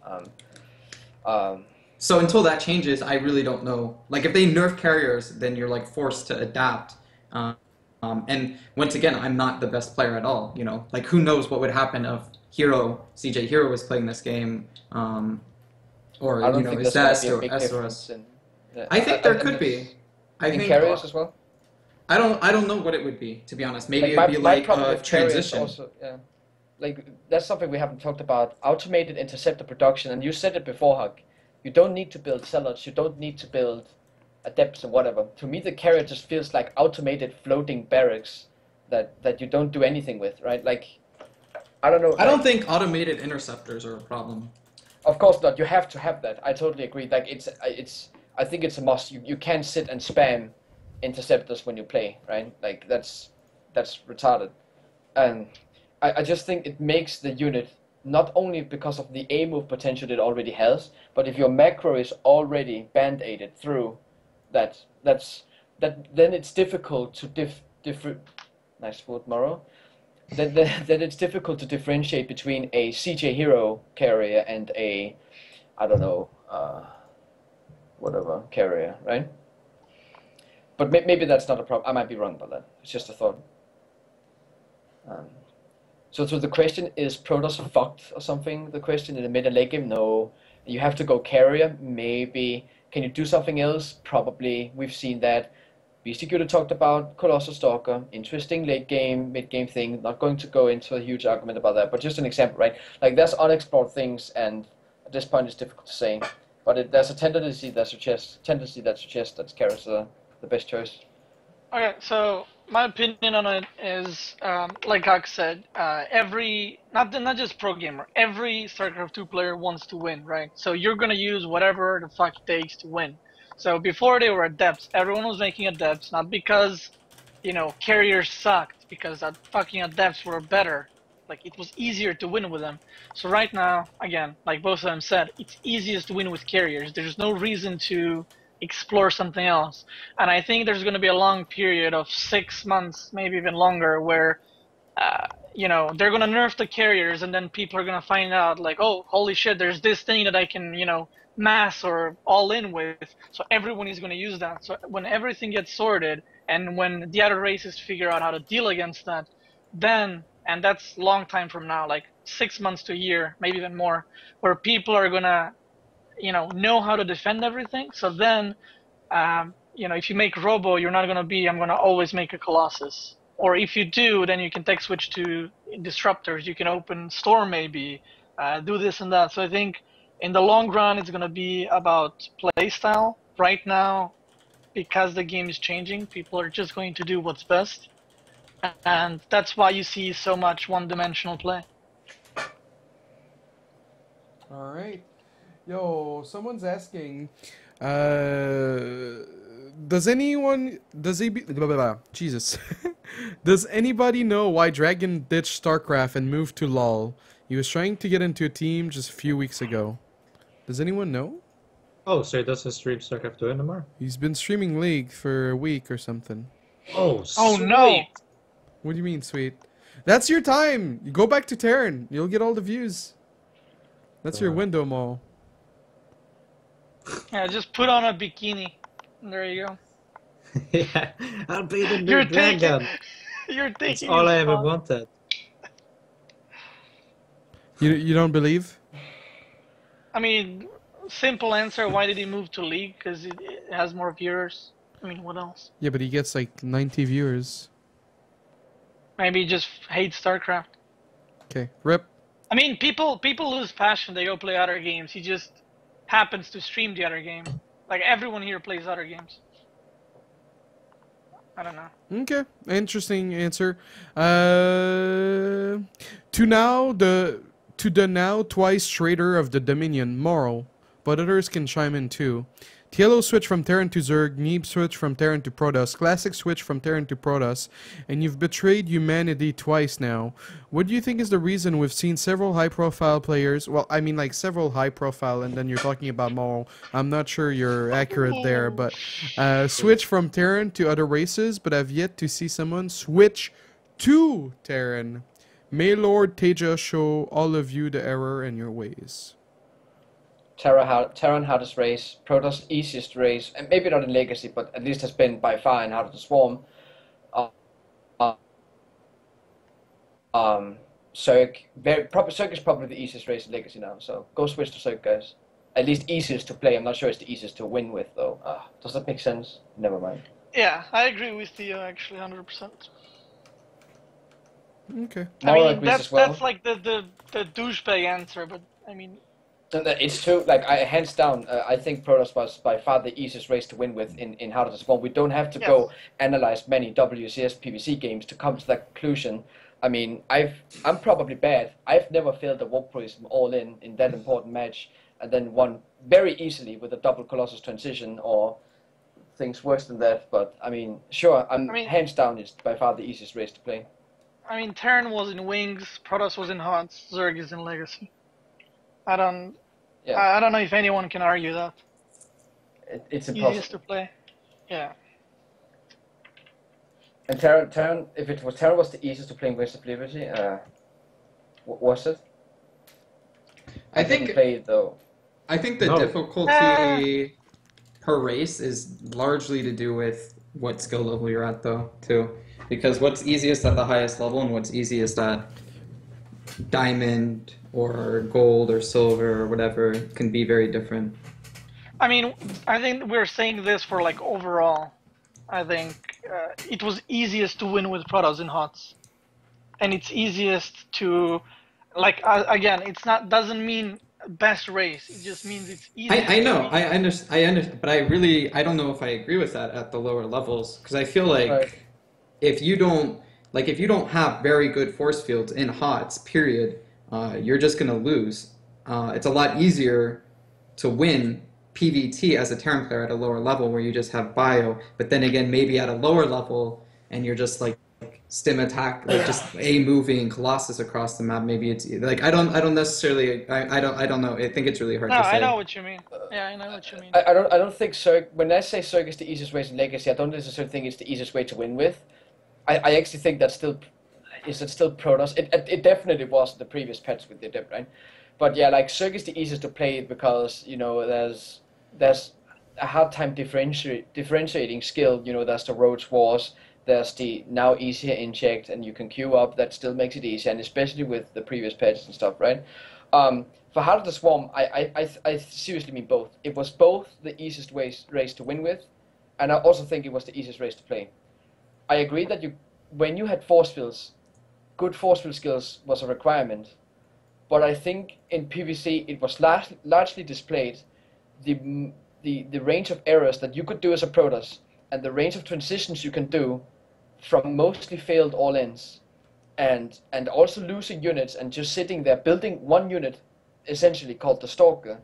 So until that changes, I really don't know. Like if they nerf carriers, then you're like forced to adapt. And once again, I'm not the best player at all. You know, like who knows what would happen if CJ Hero was playing this game, or you know, Zest or SOS. I think there could be. I think carriers as well. I don't know what it would be, to be honest. Maybe it'd be like a transition. Also, yeah. Like that's something we haven't talked about. Automated interceptor production, and you said it before, Hug. You don't need to build zealots. You don't need to build adepts and whatever. To me, the carrier just feels like automated floating barracks that you don't do anything with, right? Like, I don't know. I don't think automated interceptors are a problem. Of course not. You have to have that. I totally agree. Like, I think it's a must. You can't sit and spam interceptors when you play, right? Like, that's retarded. And I just think it makes the unit, not only because of the A move potential it already has, but if your macro is already band-aided through then it's difficult to nice foot, Morrow. Then it's difficult to differentiate between a CJ Hero carrier and a, I don't know, whatever carrier, right? But maybe that's not a problem. I might be wrong about that. It's just a thought. So the question is Protoss fucked or something? The question in the mid and late game? No. You have to go carrier? Maybe. Can you do something else? Probably. We've seen that. BCQ talked about Colossal Stalker. Interesting late game, mid game thing. Not going to go into a huge argument about that, but just an example, right? Like there's unexplored things, and at this point it's difficult to say. But there's a tendency that suggests that carriers are the best choice. Okay, so my opinion on it is, like Hawk said, not just pro gamer, every StarCraft 2 player wants to win, right? So you're gonna use whatever the fuck it takes to win. So before they were adepts, everyone was making adepts, not because, you know, carriers sucked, because fucking adepts were better. Like it was easier to win with them. So right now, again, like both of them said, it's easiest to win with carriers. There's no reason to explore something else. And I think there's going to be a long period of 6 months, maybe even longer, where you know, they're going to nerf the carriers, and then people are going to find out, like, oh, holy shit, there's this thing that I can, you know, mass or all in with. So everyone is going to use that. So when everything gets sorted, and when the other races figure out how to deal against that, then, and that's long time from now, like 6 months to a year, maybe even more, where people are going to, you know how to defend everything. So then, you know, if you make Robo, you're not going to be, I'm going to always make a Colossus. Or if you do, then you can tech switch to disruptors. You can open Storm maybe, do this and that. So I think in the long run, it's going to be about playstyle. Right now, because the game is changing, people are just going to do what's best. And that's why you see so much one-dimensional play. All right. Yo, someone's asking, does Jesus. Does anybody know why Dragon ditched StarCraft and moved to LoL? He was trying to get into a team just a few weeks ago. Does anyone know? Oh, so he doesn't stream StarCraft 2 anymore? He's been streaming League for a week or something. Oh, Oh sweet. no! What do you mean, sweet? That's your time. You go back to Terran. You'll get all the views. That's your window, Mo. Yeah, just put on a bikini. There you go. Yeah, I'll be the You're new dragon. You're That's taking all I his ever spot. wanted. You don't believe? I mean, simple answer, why did he move to League? Because it has more viewers. I mean, what else? Yeah, but he gets like 90 viewers. Maybe he just hates StarCraft. Okay, rip. I mean, people lose passion, they go play other games. He just happens to stream the other game. Like, everyone here plays other games. I don't know. Okay, interesting answer. To the now twice traitor of the Dominion, Moral, but others can chime in too. Tielo switch from Terran to Zerg, Neeb switch from Terran to Protoss, Classic switch from Terran to Protoss, and you've betrayed humanity twice now. What do you think is the reason we've seen several high-profile players, well, I mean like several high-profile, and then you're talking about Moral. I'm not sure you're accurate there, but switch from Terran to other races, but I've yet to see someone switch to Terran. May Lord Teja show all of you the error in your ways. Terran hardest race, Protoss easiest race, and maybe not in Legacy, but at least has been by far in Heart of the Swarm. Zerg, Zerg is probably the easiest race in Legacy now, so go switch to Zerg, guys. At least easiest to play. I'm not sure it's the easiest to win with, though. Does that make sense? Never mind. Yeah, I agree with Theo, actually, 100%. Okay. I Moral mean, agrees as well. that's like the douchebag answer, but, I mean... It's true, like, hands down, I think Protoss was by far the easiest race to win with in Heart of the Swarm. We don't have to go analyze many WCS PvC games to come to that conclusion. I mean, I'm probably bad. I've never failed a warp prism all in that important match, and then won very easily with a double Colossus transition or things worse than that. But, I mean, sure, hands down, it's by far the easiest race to play. I mean, Terran was in Wings, Protoss was in Hearts, Zerg is in Legacy. I don't know if anyone can argue that. It's impossible. Easiest to play. Yeah. And Terran, if it was Terran was the easiest to play in Wings of Liberty, was it? I didn't think play it though. I think the difficulty per race is largely to do with what skill level you're at, though, too. Because what's easiest at the highest level and what's easiest at diamond or gold or silver or whatever can be very different. I mean, I think we're saying this for like overall. I think it was easiest to win with Protoss in HOTS, and it's easiest to, like, again, it's not doesn't mean best race. It just means it's easy. I know, I understand, but I don't know if I agree with that at the lower levels, because I feel like if you don't have very good force fields in HOTS, period, you're just gonna lose. It's a lot easier to win PvT as a Terran player at a lower level where you just have bio, but then again, maybe at a lower level and you're just like stim attack, like just a moving Colossus across the map. Maybe it's like I don't necessarily I don't know. I think it's really hard No, to say. I know what you mean. Yeah, I know what you mean. I don't think when I say Zerg is the easiest way in Legacy, I don't necessarily think it's the easiest way to win with. I actually think that's still still Protoss. It definitely was the previous patch with the dip, right? But yeah, like Zerg is the easiest to play because there's a hard time differentiating skill. There's the Roach Wars, there's the now easier inject, and you can queue up. That still makes it easier, and especially with the previous patches and stuff, right? For Heart of the Swarm, I seriously mean both. It was both the easiest race to win with, and I also think it was the easiest race to play. I agree that when you had force fields, good force field skills was a requirement, but I think in PvC it was largely displayed the range of errors that you could do as a Protoss and the range of transitions you can do from mostly failed all-ins and also losing units and just sitting there building one unit essentially called the Stalker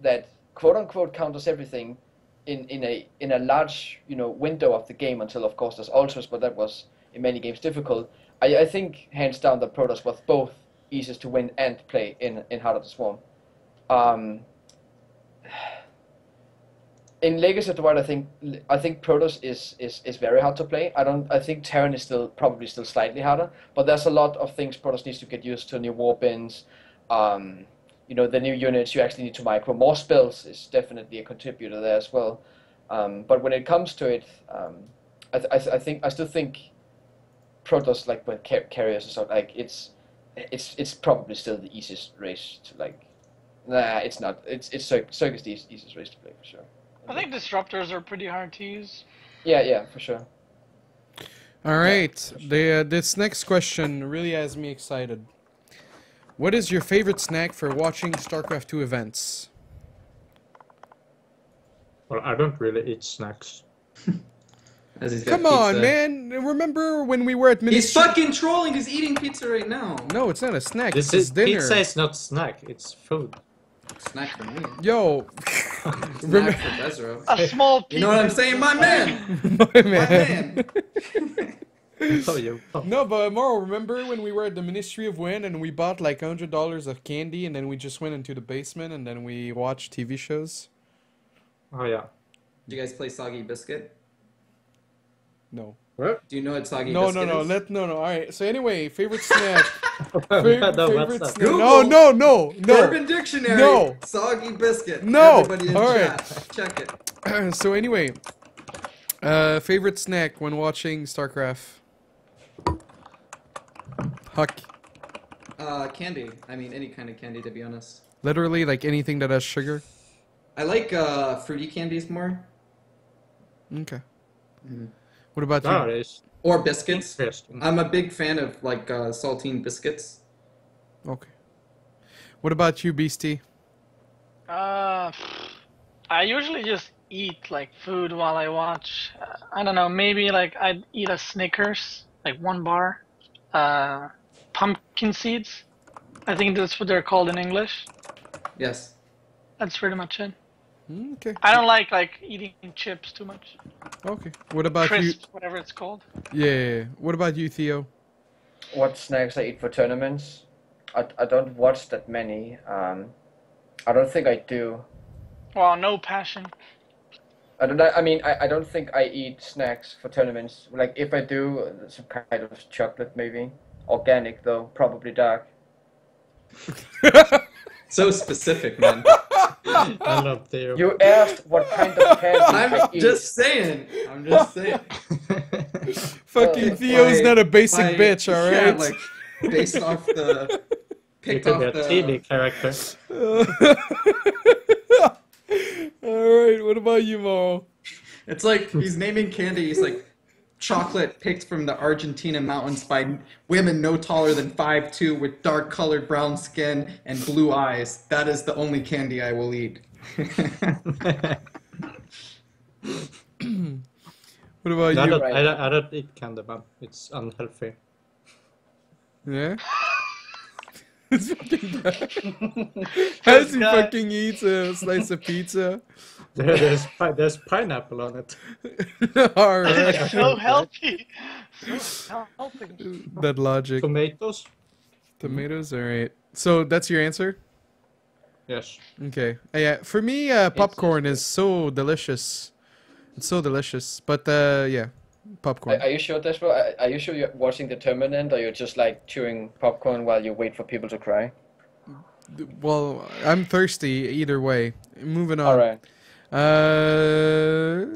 that quote-unquote counters everything in a large window of the game until of course there's ultras, but that was in many games difficult. I think hands down that Protoss was both easiest to win and play in Heart of the Swarm. In Legacy of the Wild, I think Protoss is very hard to play. I think Terran is probably still slightly harder, but there's a lot of things Protoss needs to get used to. New war bins, the new units you actually need to micro. More spells is definitely a contributor there as well. But when it comes to it, I still think Protoss, like with carriers and stuff, like it's probably still the easiest race to like. Nah, it's not. It's Zerg is the easiest race to play for sure. I think disruptors are pretty hard to use. Yeah, for sure. All right, this next question really has me excited. What is your favorite snack for watching StarCraft 2 events? Well, I don't really eat snacks. Come on, man! Remember when we were at He's fucking trolling. He's eating pizza right now. No, it's not a snack. This it's is dinner. Pizza is not snack. It's food. Snack for me. Yo. Snack for Desro. A small piece. You know what I'm saying, my man? My man. Oh, you. Oh. No, but Moro, remember when we were at the Ministry of Wind and we bought like $100 of candy and then we just went into the basement and then we watched TV shows? Oh yeah. Do you guys play Soggy Biscuit? No. What? Do you know what Soggy No, Biscuit is? no. All right. So anyway, favorite snack. Favorite snack. Google. No. Urban Dictionary. No. Soggy Biscuit. No. Everybody in All chat. Check it. So anyway, favorite snack when watching StarCraft. Huck. Candy. I mean, any kind of candy, to be honest. Literally, like anything that has sugar. I like fruity candies more. Okay. Mm. What about you? That is Or biscuits. interesting. I'm a big fan of like saltine biscuits. Okay. What about you, Beastie? I usually just eat like food while I watch. I don't know, maybe like I'd eat a Snickers, like one bar. Pumpkin seeds. I think that's what they're called in English. Yes. That's pretty much it. Okay. I don't like eating chips too much. Okay. What about Crisp, whatever it's called. you? Yeah. What about you, Theo? What snacks I eat for tournaments? I don't watch that many. I don't think I do. Well, no passion. I don't think I eat snacks for tournaments. Like if I do, some kind of chocolate maybe. Organic though, probably dark. So specific, man. I love Theo. You asked what kind of candy I I'm eat. just saying. Fucking Theo's not a basic bitch, Yeah, alright? like based off the You picked could off be a TV the. character. Alright, what about you, Mo? It's like he's naming candy. He's like chocolate picked from the Argentina mountains by women no taller than 5'2" with dark colored brown skin and blue eyes. That is the only candy I will eat. What about I you? don't eat candy, man. It's unhealthy. Yeah? It's fucking bad. As he fucking eats a slice of pizza. There's pineapple on it. All right. So healthy. So healthy. That logic. Tomatoes? Tomatoes. All right. So that's your answer. Yes. Okay. Yeah. For me, popcorn is so delicious. It's so delicious. But yeah, popcorn. Are you sure, Despo? Are you sure you're watching The Terminant, or you're just like chewing popcorn while you wait for people to cry? Well, I'm thirsty either way. Moving on. All right.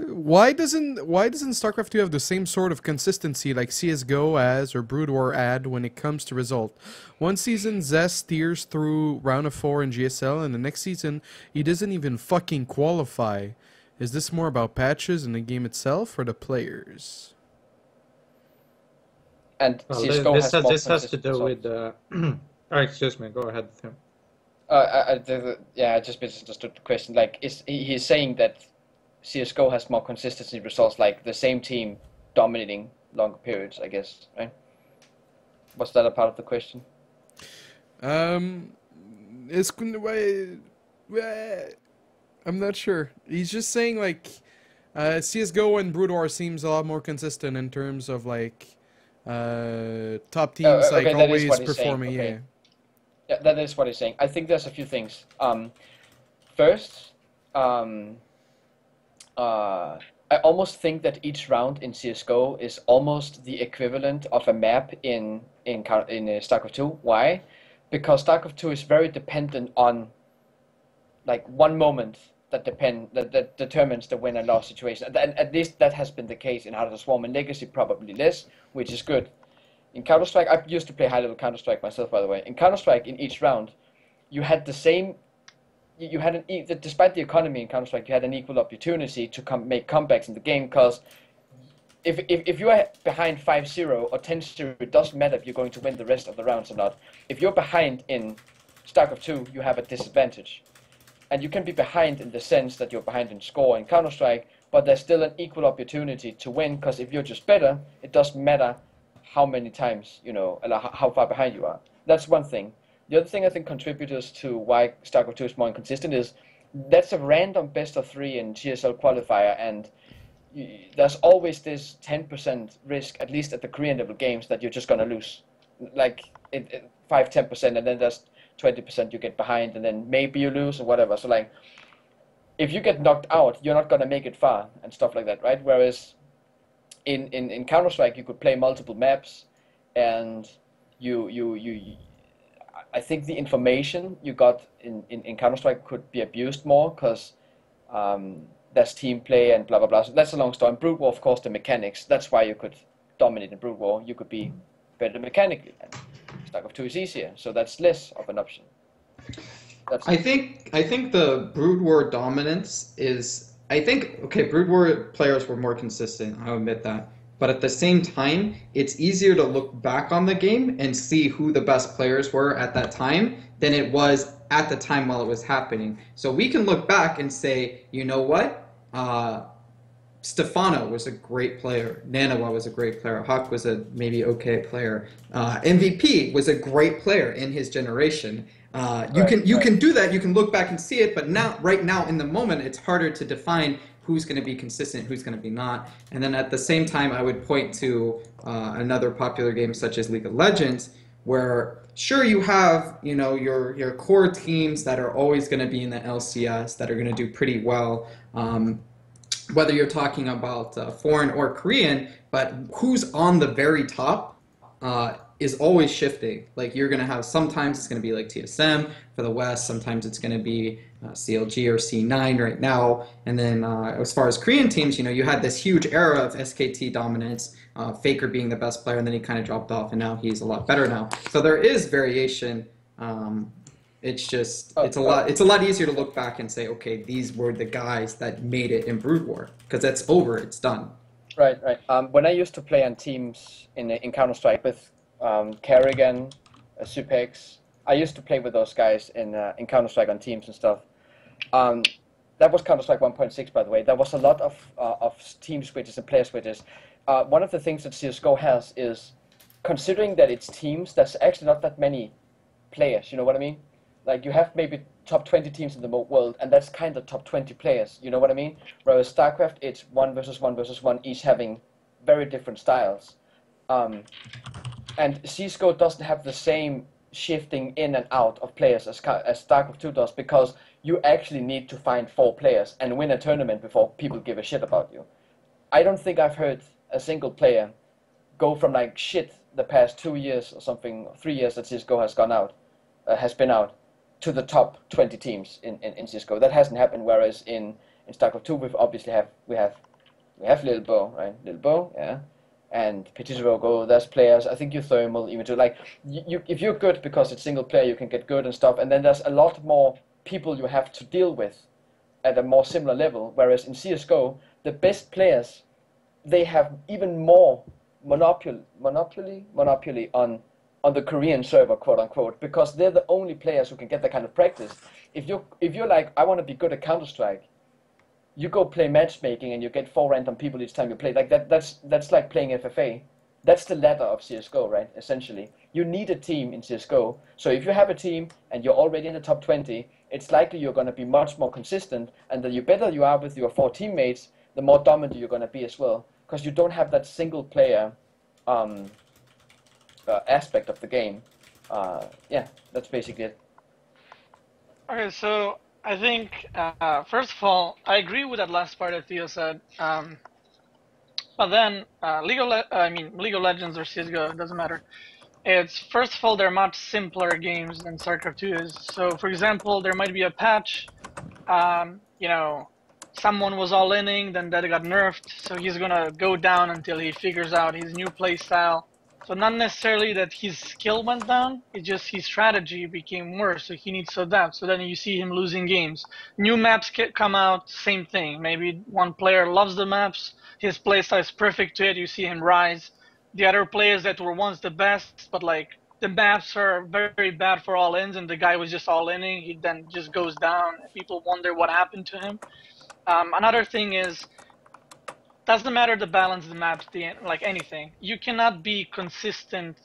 Why doesn't StarCraft 2 have the same sort of consistency like CS:GO has or Brood War had when it comes to result? One season Zest steers through round of 4 in GSL, and the next season he doesn't even fucking qualify. Is this more about patches in the game itself or the players? And Well, CS:GO this has more has to do with. Excuse me. Go ahead, Tim. Yeah, I just misunderstood the question. Like, he's saying that CS:GO has more consistency results, like the same team dominating longer periods, I guess, right? Was that a part of the question? It's I'm not sure. He's just saying like CS:GO and Brood War seems a lot more consistent in terms of like top teams okay, like that is always what he's saying, performing. okay. Yeah. Yeah, that is what he's saying. I think there's a few things. First, I almost think that each round in CS:GO is almost the equivalent of a map in StarCraft 2. Why? Because StarCraft 2 is very dependent on like one moment that determines the win and loss situation. And at least that has been the case in Heart of the Swarm. And Legacy probably less, which is good. In Counter-Strike, I used to play high-level Counter-Strike myself, by the way. In Counter-Strike, in each round, you had the same. You had despite the economy in Counter-Strike, you had an equal opportunity to make comebacks in the game. Because if you are behind 5-0 or 10-0, it doesn't matter if you're going to win the rest of the rounds or not. If you're behind in StarCraft 2, you have a disadvantage, and you can be behind in the sense that you're behind in score in Counter-Strike, but there's still an equal opportunity to win. Because if you're just better, it doesn't matter how many times, how far behind you are. That's one thing. The other thing I think contributors to why StarCraft 2 is more inconsistent is that's a random best of 3 in GSL qualifier, and there's always this 10% risk, at least at the Korean level games, that you're just going to lose. Like 5-10%, and then there's 20% you get behind, and then maybe you lose or whatever. So like, if you get knocked out, you're not going to make it far and stuff like that, right? Whereas in Counter-Strike, you could play multiple maps, and I think the information you got in Counter-Strike could be abused more, because there's team play and blah blah blah. So that's a long story. In Brood War, of course, the mechanics. That's why you could dominate in Brood War. You could be better mechanically, and StarCraft 2 is easier, so that's less of an option. I think the Brood War dominance is. I think, okay, Brood War players were more consistent, I'll admit that. But at the same time, it's easier to look back on the game and see who the best players were at that time than it was at the time while it was happening. So we can look back and say, you know what? Stefano was a great player. Nanawa was a great player. Huck was a maybe okay player. MVP was a great player in his generation. You can do that. You can look back and see it, but right now in the moment, it's harder to define who's going to be consistent, who's going to be not. And then at the same time, I would point to another popular game such as League of Legends, where sure you have your core teams that are always going to be in the LCS that are going to do pretty well. Whether you're talking about foreign or Korean, but who's on the very top is always shifting. Like you're going to have, sometimes it's going to be like TSM for the West, sometimes it's going to be CLG or C9 right now. And then as far as Korean teams, you had this huge era of SKT dominance, Faker being the best player, and then he kind of dropped off, and now he's a lot better now. So there is variation. It's just it's a lot easier to look back and say, okay, these were the guys that made it in Brood War, because that's over, it's done. Right. When I used to play on teams in Counter-Strike with Kerrigan, Supex, I used to play with those guys in Counter-Strike on teams and stuff. That was Counter-Strike 1.6, by the way. There was a lot of team switches and player switches. One of the things that CSGO has is, considering that it's teams, there's actually not that many players, you know what I mean? Like you have maybe top 20 teams in the world, and that's kind of top 20 players. You know what I mean? Whereas StarCraft, it's 1 versus 1 versus 1, each having very different styles. And CS:GO doesn't have the same shifting in and out of players as StarCraft 2 does, because you actually need to find 4 players and win a tournament before people give a shit about you. I don't think I've heard a single player go from like shit the past 2 years or something, 3 years that CS:GO has been out, to the top 20 teams in CS:GO. That hasn't happened. Whereas in StarCraft 2, we have Little Bo, right? Little Bo, yeah, and Petit Rogo. There's players. I think you Thermal even too. Like you, if you're good because it's single player, you can get good and stuff. And then there's a lot more people you have to deal with at a more similar level. Whereas in CS:GO, the best players, they have even more monopoly on the Korean server, quote unquote, because they're the only players who can get that kind of practice. If you're like, I want to be good at Counter-Strike, you go play matchmaking and you get 4 random people each time you play. Like that's like playing FFA. That's the ladder of CS:GO, right? Essentially, you need a team in CS:GO. So if you have a team and you're already in the top 20, it's likely you're going to be much more consistent, and the better you are with your 4 teammates, the more dominant you're going to be as well, because you don't have that single player aspect of the game. Yeah, that's basically it. Okay, so I think first of all, I agree with that last part that Theo said. But then League of Legends or CS:GO, it doesn't matter. It's first of all, they're much simpler games than StarCraft 2 is. So for example, there might be a patch. You know, someone was all inning, then that got nerfed, so he's gonna go down until he figures out his new play style. So not necessarily that his skill went down, it's just his strategy became worse, so he needs to adapt. So then you see him losing games. New maps come out, same thing. Maybe one player loves the maps, his playstyle is perfect to it, you see him rise. The other players that were once the best, but like the maps are very, very bad for all ins, and the guy was just all inning, he then just goes down. People wonder what happened to him. Another thing is, doesn't matter the balance of the maps, like anything. You cannot be consistent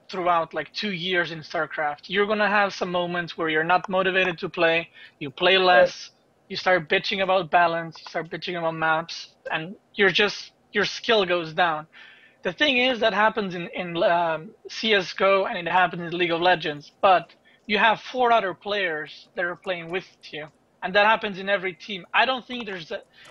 throughout like 2 years in StarCraft. You're gonna have some moments where you're not motivated to play. You play less. You start bitching about balance. You start bitching about maps, and your skill goes down. The thing is that happens in CS:GO and it happens in League of Legends. But you have 4 other players that are playing with you. And that happens in every team. I don't think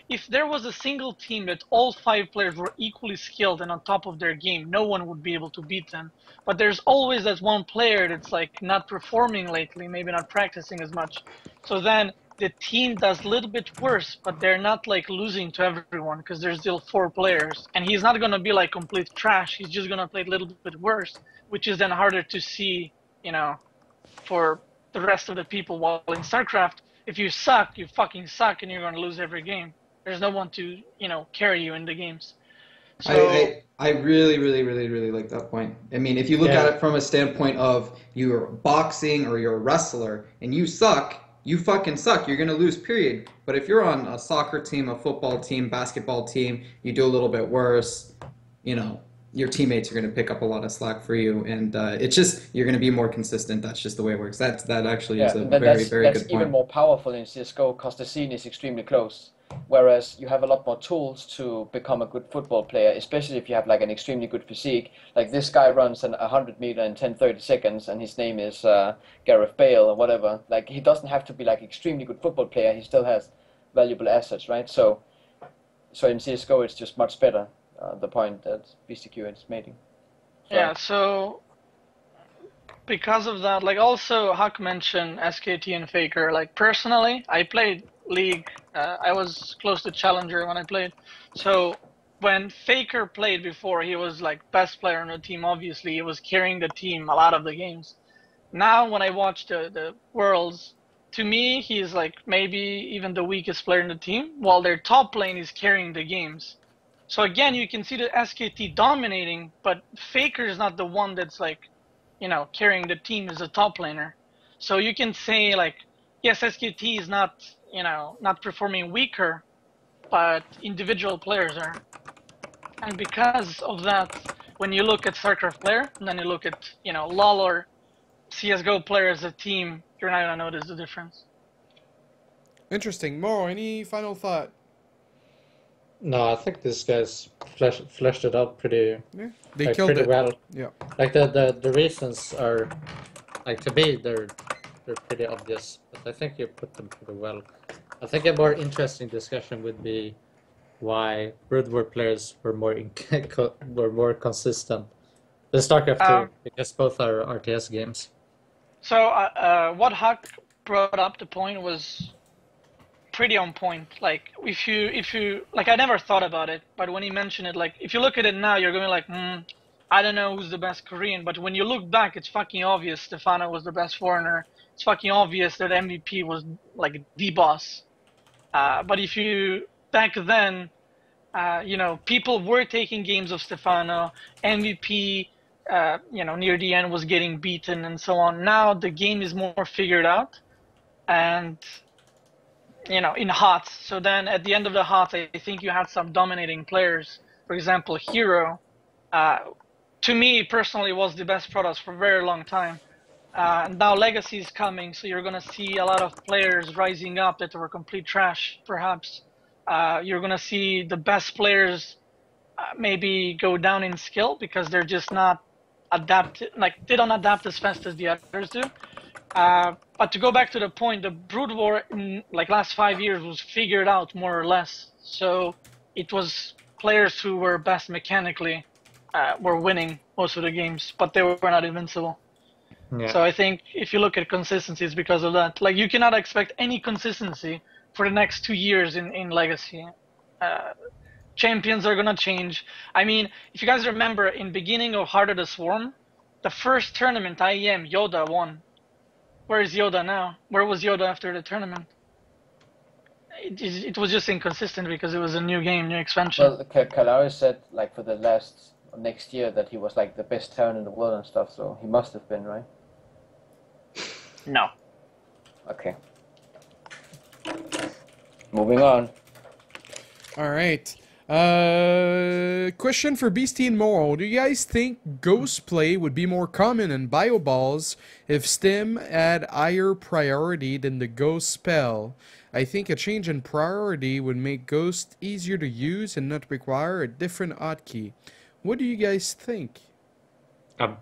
if there was a single team that all 5 players were equally skilled and on top of their game, no one would be able to beat them. But there's always that one player that's like not performing lately, maybe not practicing as much. So then the team does a little bit worse, but they're not like losing to everyone because there's still 4 players. And he's not going to be like complete trash. He's just going to play a little bit worse, which is then harder to see, you know, for the rest of the people. While in StarCraft, if you suck, you fucking suck, and you're going to lose every game. There's no one to, you know, carry you in the games. So I really, really, really, really like that point. I mean, if you look at it from a standpoint of you're boxing or you're a wrestler and you suck, you fucking suck. You're going to lose, period. But if you're on a soccer team, a football team, basketball team, you do a little bit worse, you know, your teammates are going to pick up a lot of slack for you, and it's just you're going to be more consistent. That's just the way it works. That actually is a very good point. That's even more powerful in CS:GO because the scene is extremely close. Whereas you have a lot more tools to become a good football player, especially if you have like an extremely good physique. Like this guy runs 100 meter in 10:30 seconds, and his name is Gareth Bale or whatever. Like he doesn't have to be like extremely good football player. He still has valuable assets, right? So in CS:GO, it's just much better. The point that BCQ is making. Yeah, so because of that, like also Huck mentioned SKT and Faker. Like personally, I played League. I was close to Challenger when I played. So when Faker played before, he was like best player on the team. Obviously, he was carrying the team a lot of the games. Now when I watch the Worlds, to me, he's like maybe even the weakest player in the team, while their top lane is carrying the games. So again, you can see the SKT dominating, but Faker is not the one that's like, you know, carrying the team as a top laner. So you can say like, yes, SKT is not, you know, not performing weaker, but individual players are. And because of that, when you look at StarCraft player, and then you look at, you know, LoL or CS:GO player as a team, you're not gonna notice the difference. Interesting. Mo, any final thought? No, I think these guys fleshed it out pretty Yeah, they killed pretty it. well. Yeah. Like the reasons are, like, to me they're pretty obvious, but I think you put them pretty well. I think a more interesting discussion would be why Brood War players were more consistent than StarCraft 2, because both are RTS games. So what Huck brought up, the point was pretty on point. Like if you like, I never thought about it, but when he mentioned it, like if you look at it now, you're going like, I don't know who's the best Korean, but when you look back, it's fucking obvious Stefano was the best foreigner. It's fucking obvious that MVP was like the boss. But if you back then, you know, people were taking games of Stefano. MVP, you know, near the end was getting beaten and so on. Now the game is more figured out, and you know, in HOTS. So then at the end of the HOTS, I think you had some dominating players. For example, Hero, to me personally, was the best Protoss for a very long time. Now Legacy is coming, so you're going to see a lot of players rising up that were complete trash, perhaps. You're going to see the best players maybe go down in skill because they're just not adapted, like they don't adapt as fast as the others do. But to go back to the point, the Brood War in like last 5 years was figured out more or less. So it was players who were best mechanically were winning most of the games, but they were not invincible. Yeah. So I think if you look at consistency, it's because of that. Like you cannot expect any consistency for the next 2 years in Legacy. Champions are gonna change. I mean, if you guys remember, in beginning of Heart of the Swarm, the first tournament IEM, Yoda won. Where is Yoda now? Where was Yoda after the tournament? It was just inconsistent because it was a new game, new expansion. Well, Kalari said like for the next year that he was like the best Terran in the world and stuff, so he must have been, right? No. Okay. Moving on. All right. Question for Beastie and Moral. Do you guys think ghost play would be more common in Bioballs if Stim had higher priority than the ghost spell? I think a change in priority would make ghost easier to use and not require a different hotkey. What do you guys think?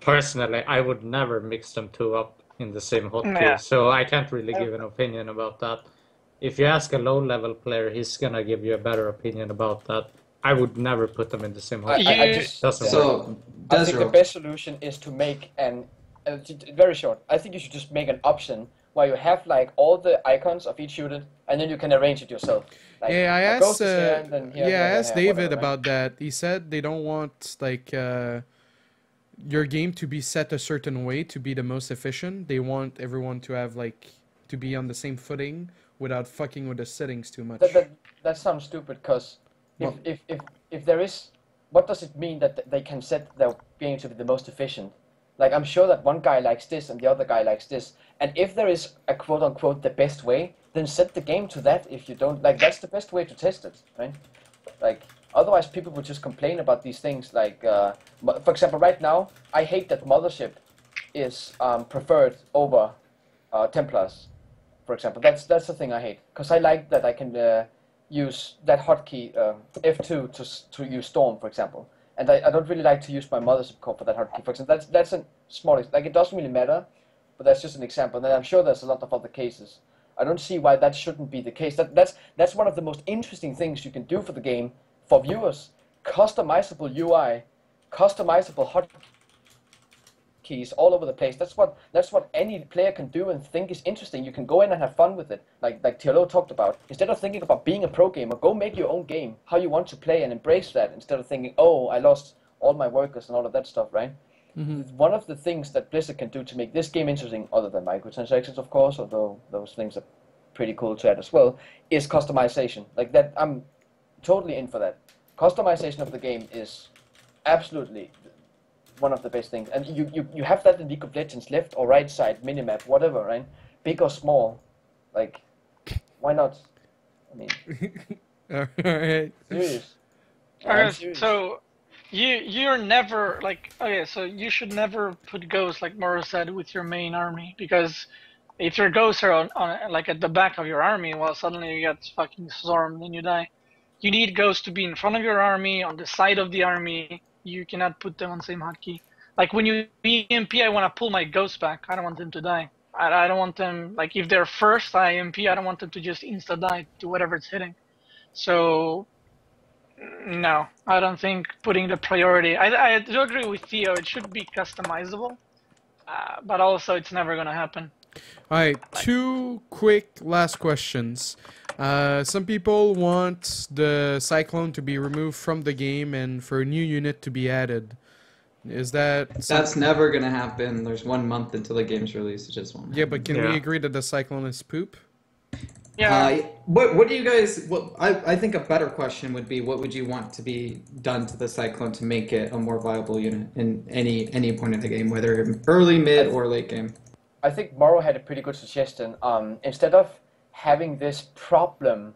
Personally, I would never mix them two up in the same hotkey, so I can't really give an opinion about that. If you ask a low-level player, he's gonna give you a better opinion about that. I would never put them in the same hotkey. I think the best solution is to make very short. I think you should just make an option where you have like all the icons of each unit, and then you can arrange it yourself. Like, yeah, I asked David whatever, about that. He said they don't want like your game to be set a certain way to be the most efficient. They want everyone to have like to be on the same footing without fucking with the settings too much. That sounds stupid, because if there is, what does it mean that they can set their game to be the most efficient? Like, I'm sure that one guy likes this and the other guy likes this, and if there is a quote-unquote the best way, then set the game to that. If you don't, like, that's the best way to test it, right? Like, otherwise people would just complain about these things, like, for example, right now, I hate that Mothership is preferred over Templars. For example, that's the thing I hate, because I like that I can use that hotkey F2 to use Storm, for example, and I don't really like to use my Mothership core for that hotkey. For example, that's a small, like, it doesn't really matter, but that's just an example. And I'm sure there's a lot of other cases. I don't see why that shouldn't be the case. That's one of the most interesting things you can do for the game for viewers. Customizable UI, customizable hotkeys all over the place. That's what any player can do and think is interesting. You can go in and have fun with it, like Thiolo talked about. Instead of thinking about being a pro gamer, go make your own game, how you want to play, and embrace that, instead of thinking, oh, I lost all my workers and all of that stuff, right? Mm-hmm. One of the things that Blizzard can do to make this game interesting, other than microtransactions, of course, although those things are pretty cool to add as well, is customization. Like that, I'm totally in for that. Customization of the game is absolutely one of the best things, and you have that in League of Legends, left or right side minimap, whatever, right? Big or small, like, why not? I mean, all right. Serious. Alright, so You're never like, okay, so you should never put ghosts, like Moro said, with your main army, because if your ghosts are on like at the back of your army, well, suddenly you get fucking swarmed and you die. You need ghosts to be in front of your army, on the side of the army. You cannot put them on the same hotkey. Like when you EMP, I want to pull my ghosts back. I don't want them to die. I don't want them, like if they're first EMP, I don't want them to just insta die to whatever it's hitting. So no, I don't think putting the priority. I do agree with Theo. It should be customizable, but also it's never gonna happen. All right, two quick last questions. Some people want the Cyclone to be removed from the game and for a new unit to be added. Is that... That's never gonna happen. There's 1 month until the game's released. It just won't. Yeah, but can we agree that the Cyclone is poop? Yeah. What do you guys? I think a better question would be, what would you want to be done to the Cyclone to make it a more viable unit in any point of the game, whether early, mid, or late game? I think Morrow had a pretty good suggestion. Instead of having this problem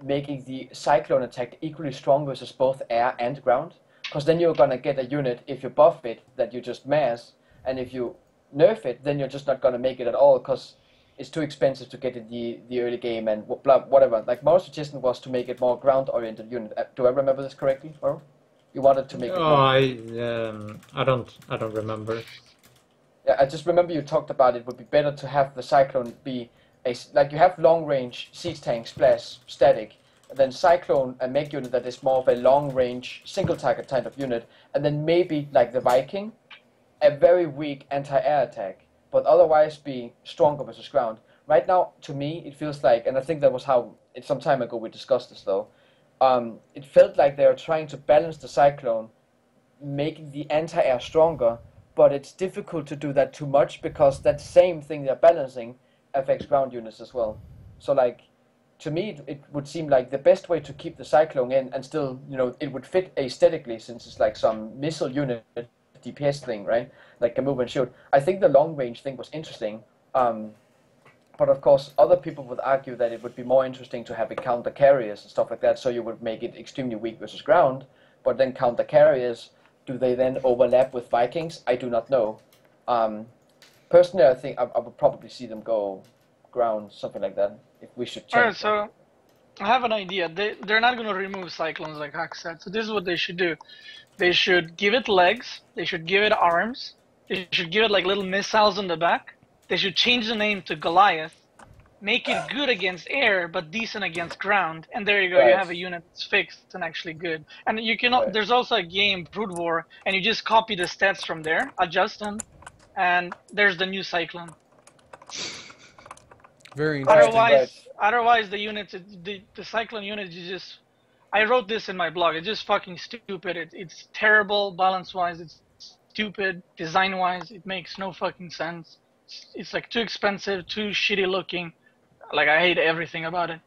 making the Cyclone attack equally strong versus both air and ground, because then you're gonna get a unit, if you buff it, that you just mass, and if you nerf it, then you're just not gonna make it at all, because it's too expensive to get in the early game and blah, whatever. Like, Morrow's suggestion was to make it more ground-oriented unit. Do I remember this correctly, Morrow? You wanted to make it more... I don't remember. Yeah, I just remember you talked about it would be better to have the Cyclone be like you have long-range siege tank splash static, and then Cyclone a mech unit that is more of a long-range single-target type of unit, and then maybe like the Viking, a very weak anti-air attack, but otherwise be stronger versus ground. Right now, to me, it feels like, and I think that was how some time ago we discussed this though. It felt like they were trying to balance the Cyclone, making the anti-air stronger. But it's difficult to do that too much, because that same thing they're balancing affects ground units as well. So like, to me, it would seem like the best way to keep the Cyclone in and still, you know, it would fit aesthetically, since it's like some missile unit DPS thing, right? Like a move and shoot. I think the long range thing was interesting. But of course, other people would argue that it would be more interesting to have it counter carriers and stuff like that, so you would make it extremely weak versus ground, but then counter carriers, do they then overlap with Vikings? I do not know. Personally, I think I would probably see them go ground, something like that, if we should change. Alright, so I have an idea. They're not going to remove Cyclones like Hawk said, so this is what they should do. They should give it legs, they should give it arms, they should give it like little missiles in the back, they should change the name to Goliath, make it good against air, but decent against ground, and there you go. Right. You have a unit that's fixed and actually good. And you can. Right. There's also a game, Brood War, and you just copy the stats from there, adjust them, and there's the new Cyclone. Very interesting. Otherwise, the units, the Cyclone unit, you just. I wrote this in my blog. It's just fucking stupid. It's terrible balance-wise. It's stupid design-wise. It makes no fucking sense. It's like too expensive, too shitty looking. Like, I hate everything about it.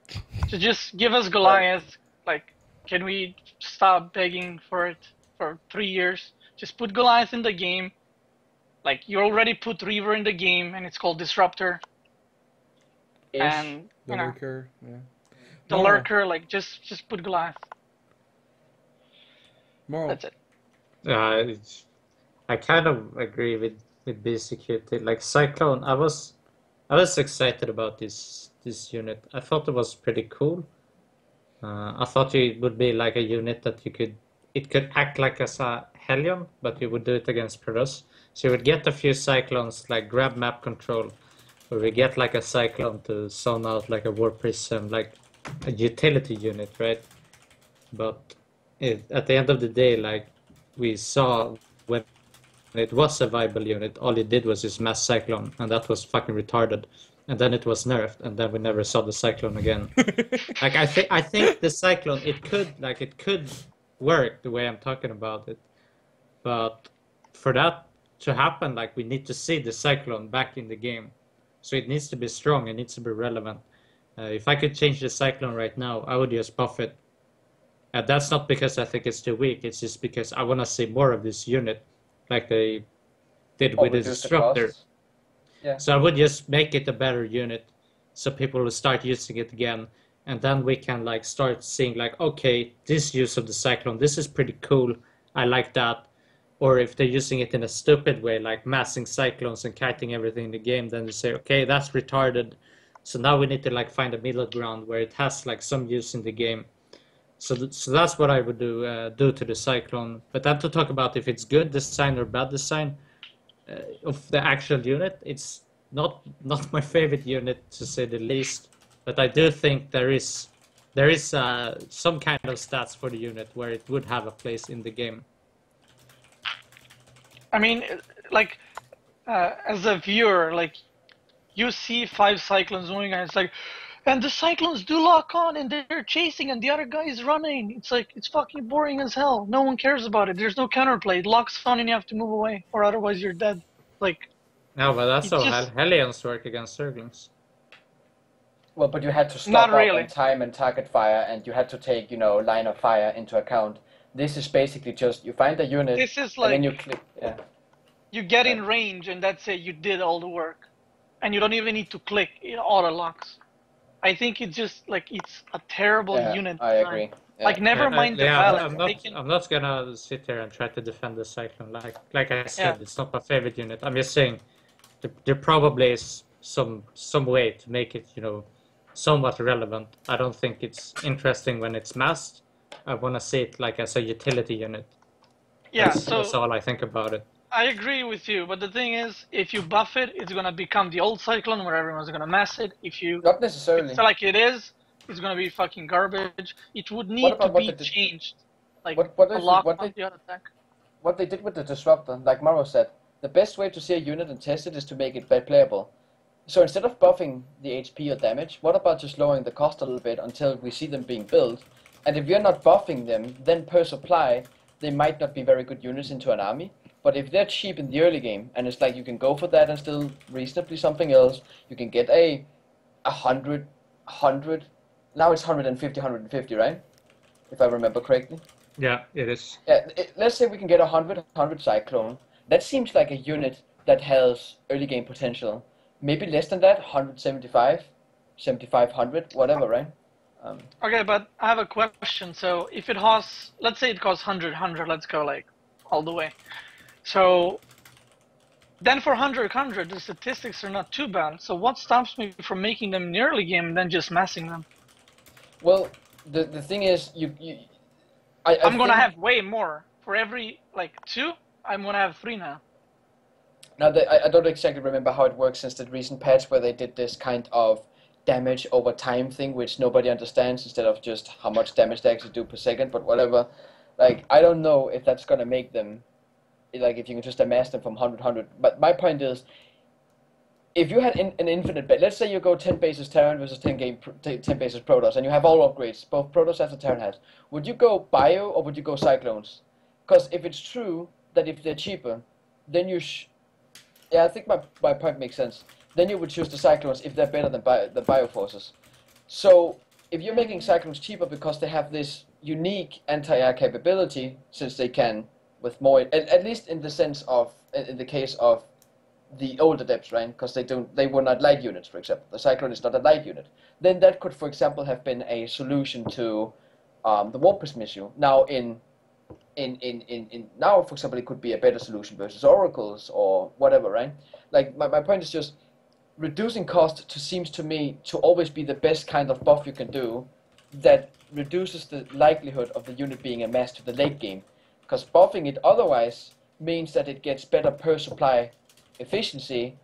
So just give us Goliath. Like, can we stop begging for it for 3 years? Just put Goliath in the game. Like, you already put Reaver in the game, and it's called Disruptor. And, the lurker, yeah. The lurker, like, just put Goliath. Moral. That's it. I kind of agree with BCQT. Like, Cyclone, I was excited about this unit. I thought it was pretty cool. I thought it would be like a unit that it could act like as a Hellion, but you would do it against Protoss. So you would get a few Cyclones, like grab map control, or we get like a Cyclone to zone out like a War Prism, like a utility unit, right? But at the end of the day, like we saw when it was a viable unit, all it did was this mass Cyclone, and that was fucking retarded. And then it was nerfed, and then we never saw the Cyclone again. Like I think the Cyclone, it could work the way I'm talking about it, but for that to happen, like we need to see the Cyclone back in the game. So it needs to be strong, it needs to be relevant. If I could change the Cyclone right now, I would just buff it. And that's not because I think it's too weak, it's just because I want to see more of this unit, like they did with the Disruptor. Yeah. So I would just make it a better unit, so people will start using it again. and then we can like start seeing like, okay, this use of the Cyclone, this is pretty cool, I like that. Or if they're using it in a stupid way, like massing Cyclones and kiting everything in the game, then they say, okay, that's retarded. So now we need to like find a middle ground where it has like some use in the game. So that's what I would do to the Cyclone. But then to talk about if it's good design or bad design of the actual unit, it's not my favorite unit to say the least. But I do think there is some kind of stats for the unit where it would have a place in the game. I mean, like, as a viewer, like, you see 5 Cyclones moving, and it's like, and the Cyclones do lock on, and they're chasing, and the other guy is running. It's like, it's fucking boring as hell. No one cares about it. There's no counterplay. It locks on, and you have to move away, or otherwise you're dead. Like, no, but that's how just... Hellions work against Zerglings. Well, but you had to stop up in time and target fire, and you had to take, you know, line of fire into account. This is basically just, you find a unit, this is like, and then you click, yeah. You get in range, and that's it, you did all the work. And you don't even need to click, it auto locks. I think it's just, like, it's a terrible unit. I agree. Yeah. Like, never mind the balance. I'm not gonna sit here and try to defend the Cyclone. Like I said, it's not my favorite unit. I'm just saying, there probably is some way to make it, you know, somewhat relevant. I don't think it's interesting when it's masked. I want to see it like as a utility unit. Yeah, that's all I think about it. I agree with you, but the thing is, if you buff it, it's gonna become the old Cyclone where everyone's gonna mass it. If you not necessarily, it's like it is, it's gonna be fucking garbage. It would need to be changed. Like what they did with the disruptor, like Maro said, the best way to see a unit and test it is to make it playable. So instead of buffing the HP or damage, what about just lowering the cost a little bit until we see them being built? And if you're not buffing them, then per supply, they might not be very good units into an army. But if they're cheap in the early game, and it's like you can go for that and still reasonably something else, you can get a 100, now it's 150, right? If I remember correctly. Yeah, it is. Yeah, let's say we can get 100 Cyclone. That seems like a unit that has early game potential. Maybe less than that, 175, 7500, whatever, right? Okay, but I have a question. So if it costs, let's say it costs 100, let's go like all the way. So then for 100, the statistics are not too bad. So what stops me from making them in the early game and then just massing them? Well, the thing is, I'm gonna have way more. For every like 2, I'm gonna have 3 now. Now, I don't exactly remember how it works since the recent patch where they did this kind of damage over time thing, which nobody understands, instead of just how much damage they actually do per second, but whatever. Like, I don't know if that's gonna make them, like, if you can just amass them from 100. But my point is, if you had an infinite bet, let's say you go 10 bases Terran versus 10 bases Protoss, and you have all upgrades, both Protoss and Terran has, would you go Bio or would you go Cyclones? Because if it's true that if they're cheaper, then you yeah, I think my point makes sense. Then you would choose the Cyclones if they're better than the Bioforces. So if you're making Cyclones cheaper because they have this unique anti-air capability, since they can with more, at least in the sense of, in the case of the older depths, right? Because they were not light units, for example. The Cyclone is not a light unit. Then that could, for example, have been a solution to the Warp Prism issue. Now now, for example, it could be a better solution versus Oracles or whatever, right? Like, my point is just, reducing cost seems to me to always be the best kind of buff you can do that reduces the likelihood of the unit being amassed to the late game. Because buffing it otherwise means that it gets better per supply efficiency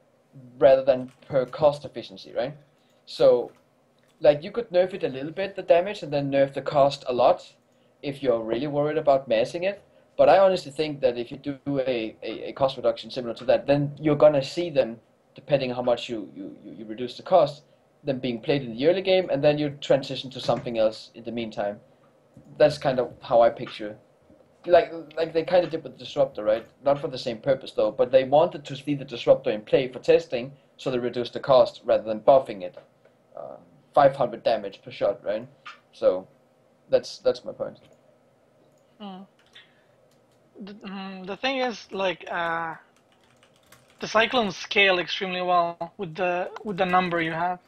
rather than per cost efficiency, right? So, like, you could nerf it a little bit, the damage, and then nerf the cost a lot if you're really worried about massing it. But I honestly think that if you do a cost reduction similar to that, then you're gonna see them, depending on how much you reduce the cost, them being played in the early game, and then you transition to something else in the meantime. That's kind of how I picture. Like they kind of did with the Disruptor, right? Not for the same purpose though, but they wanted to see the Disruptor in play for testing, so they reduced the cost rather than buffing it. 500 damage per shot, right? So that's my point. The thing is, like, the Cyclones scale extremely well with the number you have.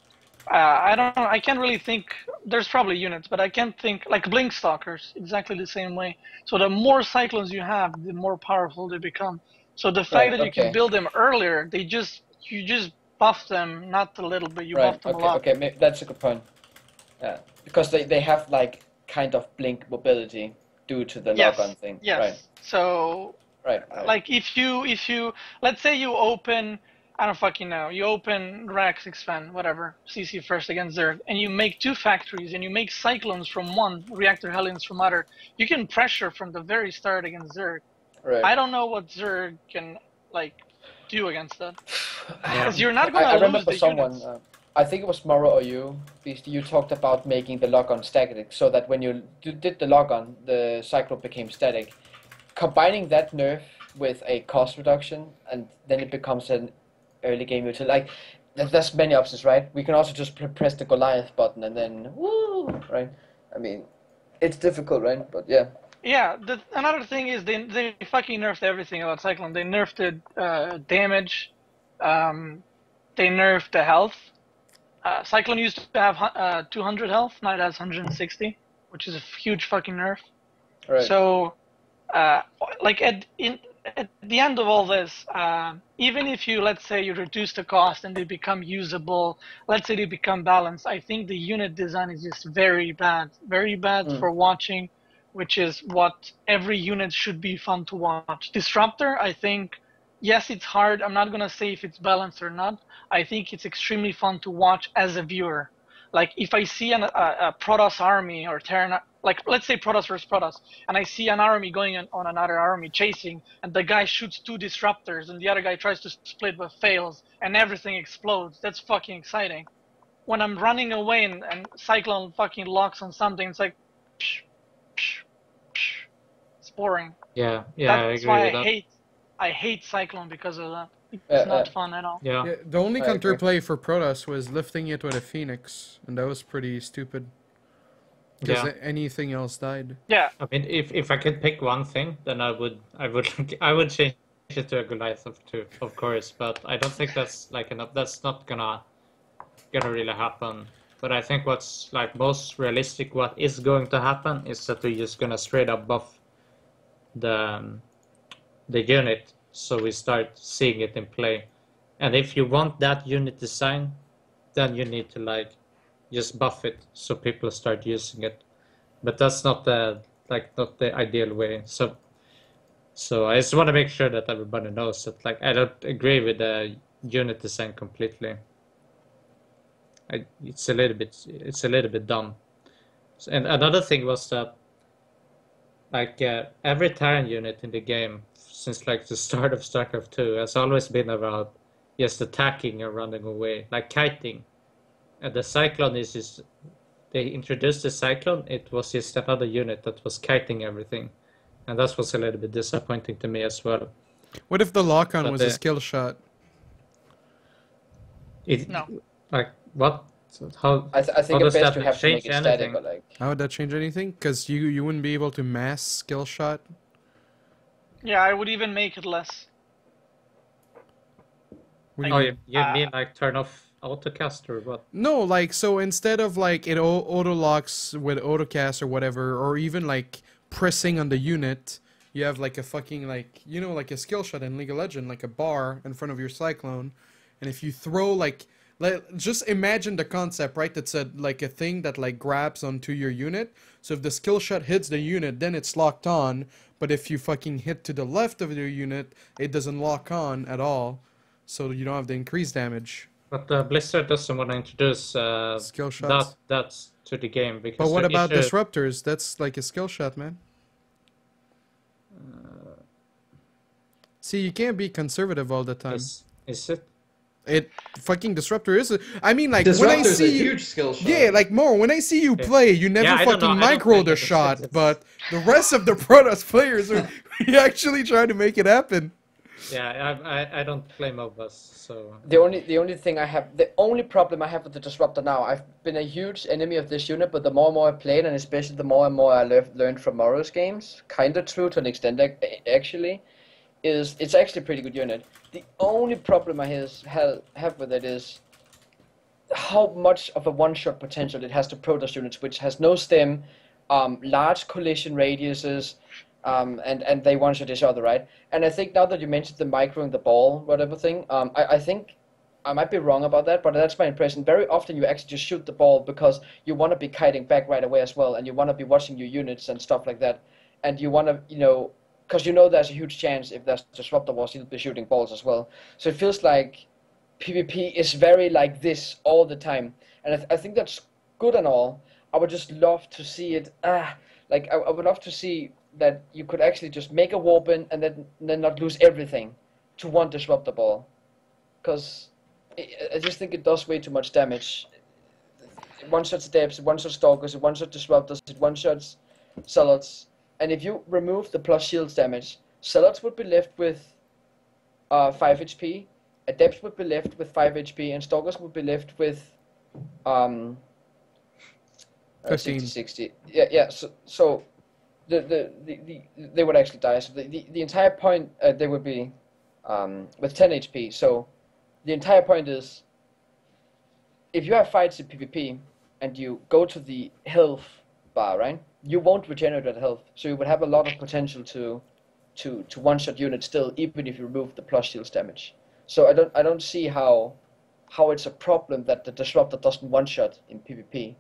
I don't know. I can't really think. There's probably units, but I can't think like Blink Stalkers, exactly the same way. So the more Cyclones you have, the more powerful they become. So the fact that you can build them earlier, you just buff them, not a little bit. You buff them a lot. Okay, that's a good point. Because they have like kind of blink mobility due to the lock-on thing. Yes. Right. So. Right. Like if you let's say you open, I don't fucking know, you open Rax Expand, whatever, CC first against Zerg, and you make 2 factories, and you make Cyclones from one, Reactor Hellions from other, you can pressure from the very start against Zerg. Right. I don't know what Zerg can, like, do against that. Because you're not I gonna lose remember the someone, units. I think it was Moro or you, Beast, you talked about making the lock-on static, so that when you did the lock-on, the Cyclone became static. Combining that nerf with a cost reduction, and then it becomes an early game utility. Like, there's many options, right? We can also just press the Goliath button and then woo, right? I mean, it's difficult, right? But yeah. Yeah. Another thing is they fucking nerfed everything about Cyclone. They nerfed the damage. They nerfed the health. Cyclone used to have 200 health. Now it has 160, which is a huge fucking nerf. Right. So. Like at the end of all this, even if let's say you reduce the cost and they become usable, let's say they become balanced, I think the unit design is just very bad for watching, which is what every unit should be fun to watch. Disruptor, I think, yes, it's hard. I'm not gonna say if it's balanced or not. I think it's extremely fun to watch as a viewer. Like if I see a Protoss army or Terran, like let's say Protoss versus Protoss, and I see an army going on another army chasing, and the guy shoots 2 disruptors, and the other guy tries to split but fails, and everything explodes. That's fucking exciting. When I'm running away and Cyclone fucking locks on something, it's like, psh, psh, psh. It's boring. Yeah, That's I why agree with that. I hate Cyclone because of that. It's not fun at all. Yeah. The only I agree. counterplay for Protoss was lifting it with a Phoenix, and that was pretty stupid. Because anything else died. Yeah. I mean, if I could pick one thing, then I would change it to a Goliath too, of course. But I don't think that's like enough. That's not gonna really happen. But I think what's like most realistic, what is going to happen, is that we're just gonna straight up buff the unit, so we start seeing it in play. And if you want that unit design, then you need to like just buff it so people start using it. But that's not the ideal way. So I just want to make sure that everybody knows that like I don't agree with the unit design completely. It's a little bit dumb. And another thing was that like every Terran unit in the game since like the start of StarCraft 2 has always been about just attacking and running away, like kiting. And the Cyclone is just, they introduced the Cyclone, it was just another unit that was kiting everything. And that was a little bit disappointing to me as well. What if the lock-on But was a skill shot? No. Like, what? How, I think how it's does best that to have to change make it static, anything? or like. How would that change anything? Because you wouldn't be able to mass skill shot. Yeah, I would even make it less. What do Oh, you- you mean like turn off autocast or what? No, like, so instead of like it auto locks with autocast or whatever, or even like pressing on the unit, you have like a fucking like, you know, like a skill shot in League of Legends, like a bar in front of your Cyclone, and if you throw like just imagine the concept, right? That's like a thing that like grabs onto your unit. So if the skill shot hits the unit, then it's locked on. But if you fucking hit to the left of your unit, it doesn't lock on at all. So you don't have the increased damage. But Blizzard doesn't want to introduce Skill shots. that to the game because. But what the about issue- disruptors? That's like a skill shot, man. See, you can't be conservative all the time. Is it? It fucking disruptor is. I mean, like when I Disruptor's a see huge skill shot. yeah, like more when I see you play, you never I don't fucking know, I don't micro think the it's- shot, it's- but the rest of the Protoss players are actually trying to make it happen. Yeah, I don't play MOBAs, so. The only problem I have with the disruptor now, I've been a huge enemy of this unit, but the more and more I played, and especially the more and more I learned from Morrow's games, kind of true to an extent actually, is it's actually a pretty good unit. The only problem I have with it is how much of a one-shot potential it has to Protoss units, which has no stem, large collision radiuses, and they one-shot each other, right? And I think now that you mentioned the microing the ball, whatever thing, I think I might be wrong about that, but that's my impression. Very often you actually just shoot the ball because you want to be kiting back right away as well, and you want to be watching your units and stuff like that, and you want to, because there's a huge chance if there's disruptor wars, you'll be shooting balls as well. So it feels like PvP is very like this all the time, and I think that's good and all. I would just love to see it. I would love to see that you could actually just make a warp in and then not lose everything to one disruptor ball, because I just think it does way too much damage. It one-shots depths, it one-shots stalkers, it one-shots disruptors, it one-shots zealots. And if you remove the plus shields damage, zealots would be left with 5 HP, adepts would be left with 5 HP, and stalkers would be left with 15. 60. Yeah. So they would actually die. So the entire point, they would be with 10 HP. So the entire point is, if you have fights in PvP and you go to the health bar, right? You won't regenerate that health, so you would have a lot of potential to one-shot units still, even if you remove the plus shields damage. So I don't see how it's a problem that the disruptor doesn't one-shot in PvP.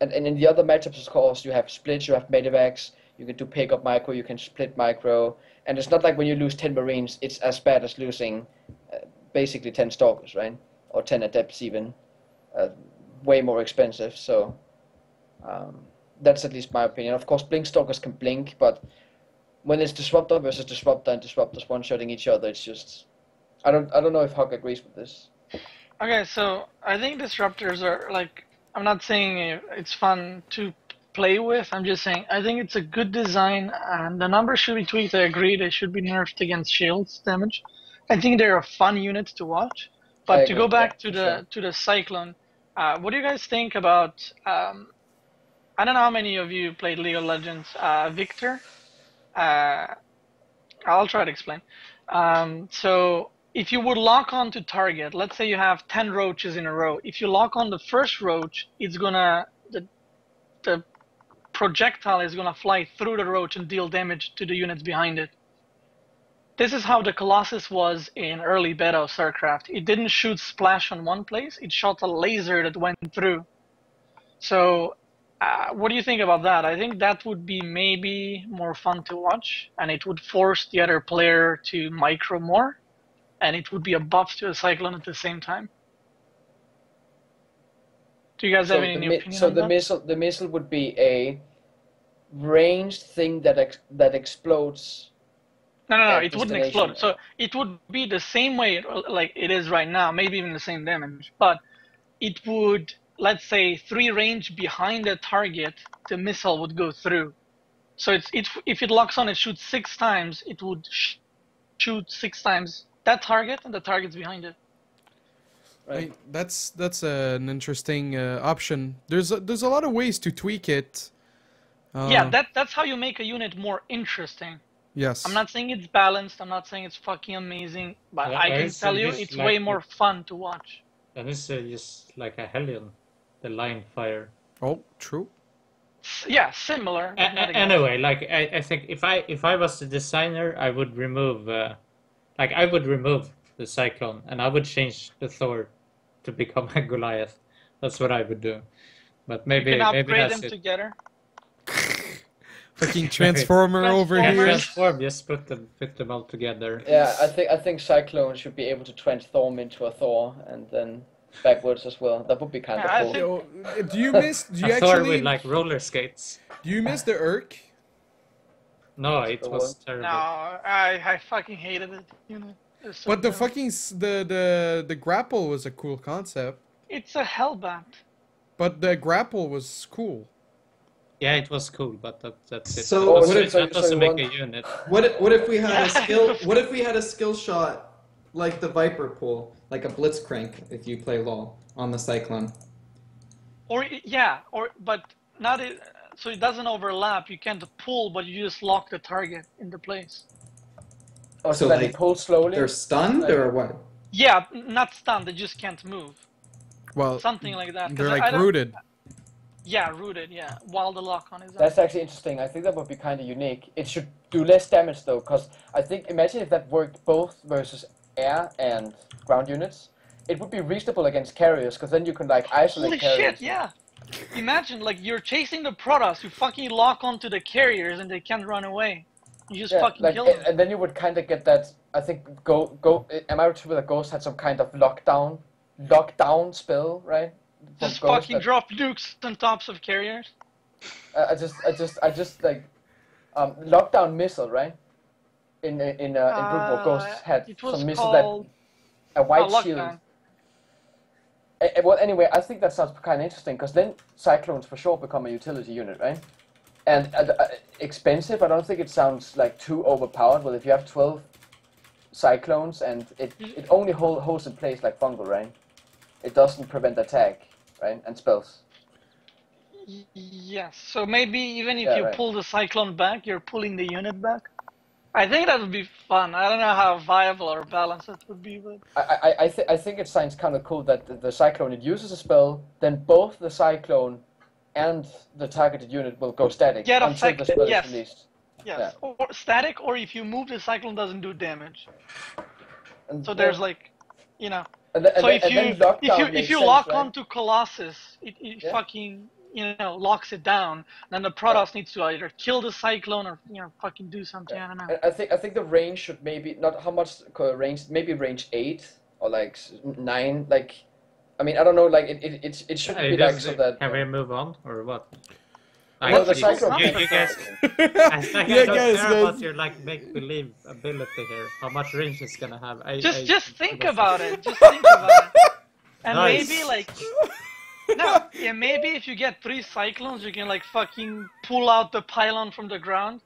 And in the other matchups, of course, you have splits, you have medevacs, you can do pick-up micro, you can split micro, and it's not like when you lose 10 marines, it's as bad as losing basically 10 stalkers, right? Or 10 adepts even. Way more expensive, so that's at least my opinion. Of course, blink stalkers can blink, but when it's disruptor versus disruptor and disruptors one-shotting each other, it's just... I don't know if Hug agrees with this. Okay, so I think disruptors are like... I'm not saying it's fun to play with, I'm just saying I think it's a good design, and the numbers should be tweaked. I agree, they should be nerfed against shields damage. I think they're a fun unit to watch. But to go back to the Cyclone, what do you guys think about... I don't know how many of you played League of Legends. Victor? I'll try to explain. So if you would lock on to target, let's say you have 10 roaches in a row. If you lock on the first roach, it's gonna... The projectile is gonna fly through the roach and deal damage to the units behind it. This is how the Colossus was in early beta of StarCraft. It didn't shoot splash on one place, it shot a laser that went through. So what do you think about that? I think that would be maybe more fun to watch, and it would force the other player to micro more, and it would be a buff to a Cyclone at the same time. Do you guys have any opinion on that? The missile would be a ranged thing that explodes. No, it wouldn't explode. So it would be the same way like it is right now, maybe even the same damage, but it would, let's say, 3 range behind the target, the missile would go through. So if it locks on, it shoots 6 times, it would shoot 6 times that target and the targets behind it. Right. That's an interesting option. There's a lot of ways to tweak it. Yeah, that's how you make a unit more interesting. Yes. I'm not saying it's balanced, I'm not saying it's fucking amazing, but I can tell you it's way more fun to watch. And it's just like a Hellion, the line fire. Oh, true. Yeah, similar. Anyway, like I think if I was the designer, I would remove I would remove the Cyclone and I would change the Thor to become a Goliath. That's what I would do. But maybe you can upgrade that's them together. Fucking Transformer over Yeah, here. transform, just put them all together. Yeah, I think Cyclone should be able to transform into a Thor and then backwards as well. That would be kind of cool. Do you A Thor with like roller skates. Do you miss the Urk? No, it was terrible. No, I fucking hated it. You know, so But the fucking the grapple was a cool concept. It's a hellbat. But the grapple was cool. Yeah, it was cool, but that's it. So that doesn't make a unit. What if we had a skill? What if we had a skill shot like the Viper pool, like a Blitzcrank, if you play LoL on the Cyclone? But not it. So it doesn't overlap. You can't pull, but you just lock the target into place. Oh, so that they pull slowly? They're stunned or what? Yeah, not stunned. They just can't move. Well, something like that. 'Cause they're I like don't- rooted. Yeah, rooted. Yeah, while the lock-on is on. That's actually interesting. I think that would be kind of unique. It should do less damage though, because I think imagine if that worked both versus air and ground units. It would be reasonable against carriers, because then you can like isolate Holy carriers. shit! Yeah. Imagine like you're chasing the Protoss, you fucking lock onto the carriers and they can't run away. You just Yeah, fucking like, kill them. and then you would kind of get that. I think go. Am I true that Ghost had some kind of lockdown spell, right? From Just Ghost fucking that- drop nukes on tops of carriers. I just like lockdown missile, right? In Brood War, Ghost had It was some missile that called a white shield. lockdown. Well, anyway, I think that sounds kind of interesting, because then Cyclones for sure become a utility unit, right? And expensive. I don't think it sounds like too overpowered. Well, if you have 12 Cyclones and it only holds in place like fungal, right? It doesn't prevent attack, right? And spells. Yes. So maybe even if Yeah, you right. pull the Cyclone back, you're pulling the unit back. I think that would be fun. I don't know how viable or balanced it would be, but I think it sounds kind of cool that the Cyclone, it uses a spell, then both the Cyclone and the targeted unit will go static Get until the affected, spell yes. is released. yes. Or static, or if you move, the Cyclone doesn't do damage. And, So there's like, you know. and then, So if lockdown you makes lock sense, right? onto Colossus, it Yeah. fucking locks it down. Then the Protoss needs to either kill the Cyclone or fucking do something. I don't know. I think the range should maybe not how much range, maybe range 8 or like 9. Like, I mean, I don't know. Like it should be like so that. Can we move on or what? Well, the Actually, Cyclone. you guys, I Yeah, don't guys, care about guys. your like make believe ability here. How much range it's gonna have? Just think about it. Just think about it. And Nice. maybe like maybe if you get 3 Cyclones, you can like fucking pull out the pylon from the ground.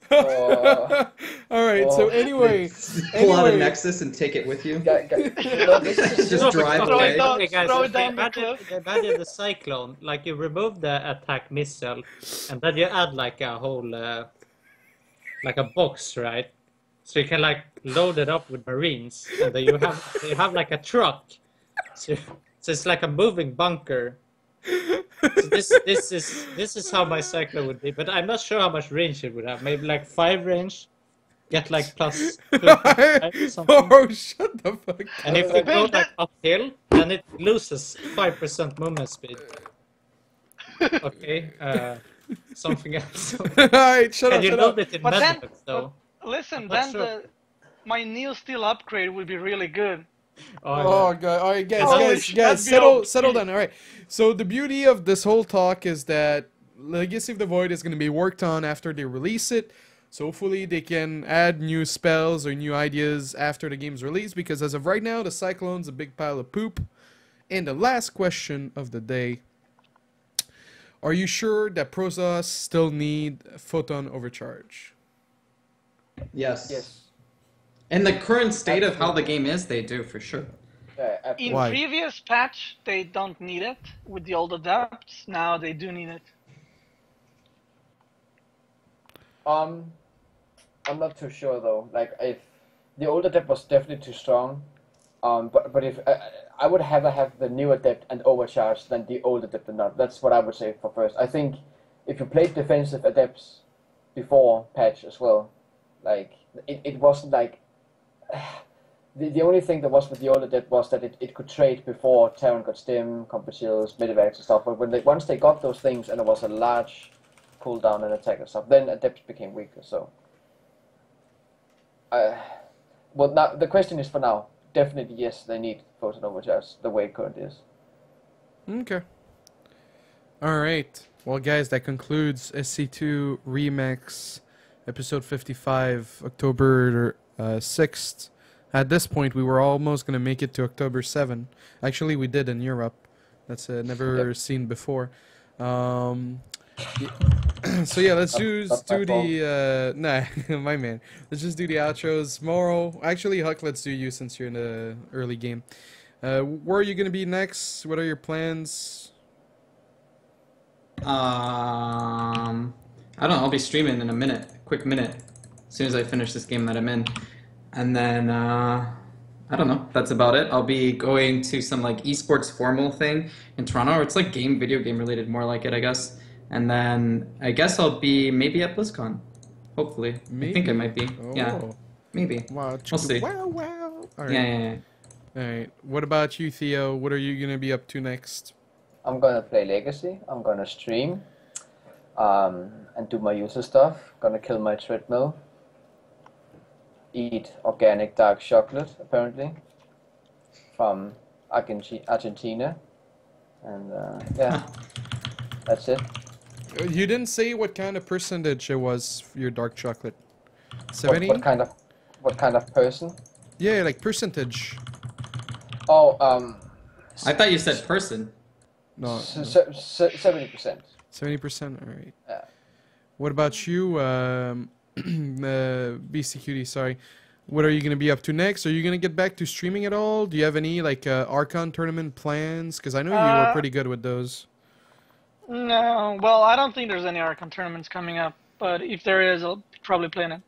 Oh. All right. So Oh. anyway, Pull out a anyway. Nexus and take it with you. This is Just drive throw away. it down, guys, throw it down the imagine, cliff. imagine the Cyclone, like you remove the attack missile, and then you add like a whole, like a box, right? So you can like load it up with Marines, and then you have like a truck. So it's like a moving bunker. So this is how my Cyclone would be, but I'm not sure how much range it would have. Maybe like 5 range, get like plus 25 or something. Oh, shut the fuck up. And if you go like uphill, then it loses 5% movement speed. Okay, something else. All right, shut And up, you shut load up. it in But then- medicals, though. Listen, I'm then not sure. my Neo Steel upgrade would be really good. Oh god! All right, guys, Holy guys, shit, guys, that'd be settle OP. down. All right. So the beauty of this whole talk is that Legacy of the Void is going to be worked on after they release it. So hopefully they can add new spells or new ideas after the game's release. Because as of right now, the Cyclone's a big pile of poop. And the last question of the day: are you sure that Protoss still need photon overcharge? Yes. Yes. In the current state of how the game is, they do for sure. In Why? previous patch, they don't need it with the old adapts. Now they do need it. I'm not too sure though. Like, if the old adept was definitely too strong, but if I would rather have the new adept and overcharge than the old adept and not. That's what I would say for first. I think if you played defensive adepts before patch as well, like it wasn't like the only thing that was with the old adept was that it could trade before Terran got stim, combat shields, medivacs and stuff. But when once they got those things and there was a large cooldown and attack and stuff, then adepts became weaker. So, well, now the question is for now. Definitely yes, they need photon overcharge the way it currently is. Okay. All right. Well, guys, that concludes SC2Remax episode 55, October 6th. At this point, we were almost going to make it to October 7. Actually, we did in Europe. That's never seen before. So yeah, let's do the nah, my man. Let's just do the outros. Morrow, actually, Huck, let's do you since you're in the early game. Where are you gonna be next? What are your plans? I don't know. I'll be streaming in a minute, quick minute, as soon as I finish this game that I'm in, and then I don't know. That's about it. I'll be going to some like esports formal thing in Toronto. Or it's like video game related, more like it, I guess. And then I guess I'll be maybe at BlizzCon. Hopefully. I think I might be. Yeah. Oh. Maybe. Wow. We'll see. Wow, wow. All right. Yeah. All right. What about you, Theo? What are you gonna be up to next? I'm gonna play Legacy. I'm gonna stream, and do my user stuff. Gonna kill my treadmill. Eat organic dark chocolate, apparently, from Argentina, and yeah, that's it. You didn't say what kind of percentage it was for your dark chocolate. What, 70? what kind of person? Yeah, like percentage. Oh, I thought you said person. No. 70%. 70%. All right. Yeah. What about you, BC Cutie? Sorry. What are you gonna be up to next? Are you gonna get back to streaming at all? Do you have any like Archon tournament plans? Because I know you were pretty good with those. No, well, I don't think there's any Archon tournaments coming up, but if there is, I'll probably play in it.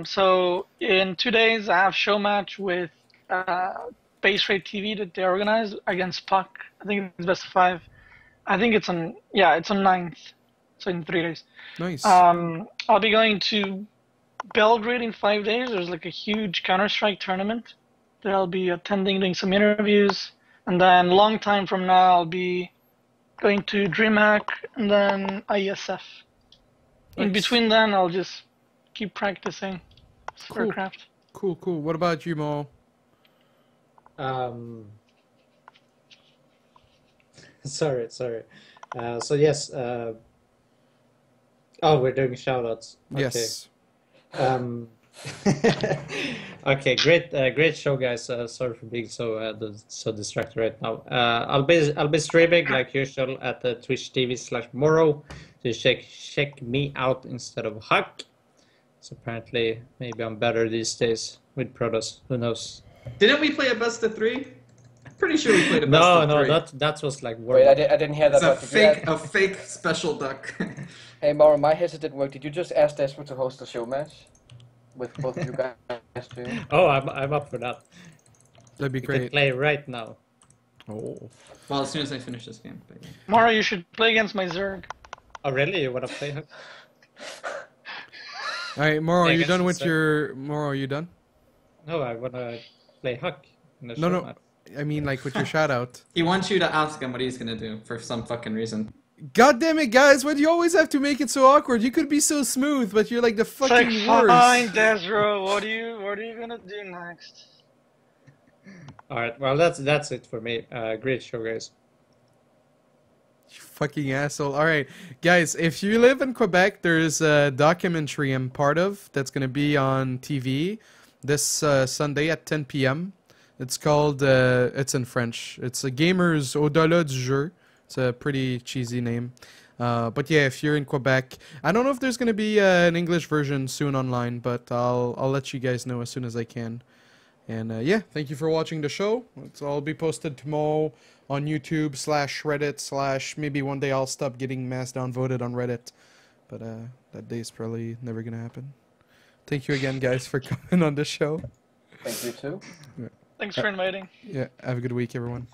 So in 2 days, I have show match with Base Rate TV that they organize against Puck. I think it's best of 5. I think it's on 9th, so in 3 days. Nice. I'll be going to Belgrade in 5 days. There's like a huge Counter-Strike tournament that I'll be attending, doing some interviews, and then long time from now, I'll be going to DreamHack and then ISF. In Nice. between then, I'll just keep practicing Squarecraft. Cool. What about you, Mo? Sorry. So yes. Oh, we're doing shoutouts. Okay. Yes. Okay, great show, guys. Sorry for being so distracted right now. I'll be streaming like usual at the Twitch TV/Morrow. So check me out instead of Huck. So apparently, maybe I'm better these days with Protoss. Who knows? Didn't we play a best of 3? I'm pretty sure we played a best of 3. No, that was like Wait, I didn't hear that. It's a fake special duck. Hey, Mauro, my headset didn't work. Did you just ask Desperate to host a show match with both of you guys streaming? Oh, I'm up for that. That'd be We can great. play right now. Oh. Well, as soon as I finish this game. But yeah. Mara, you should play against my Zerg. Oh, really? You wanna play Huck? All right, Moro, are Yeah, I you guess done with so. your? Moro, are you done? No, I wanna play Huck. In the No, show no. match. I mean, like with your shout out. He wants you to ask him what he's gonna do for some fucking reason. God damn it, guys! Why do you always have to make it so awkward? You could be so smooth, but you're like the It's like, fucking fine, worst. Desro, what are you gonna do next? All right. Well, that's it for me. Great show, guys. You fucking asshole. Alright, guys, if you live in Quebec, there's a documentary I'm part of that's going to be on TV this Sunday at 10 p.m. It's called, it's in French. It's a Gamers Au-delà du jeu. It's a pretty cheesy name. But yeah, if you're in Quebec, I don't know if there's going to be an English version soon online, but I'll let you guys know as soon as I can. And yeah, thank you for watching the show. It's all be posted tomorrow on YouTube /Reddit / maybe one day I'll stop getting mass downvoted on Reddit. But that day's probably never gonna happen. Thank you again, guys, for coming on the show. Thank you too. Thanks for inviting. Yeah, have a good week, everyone.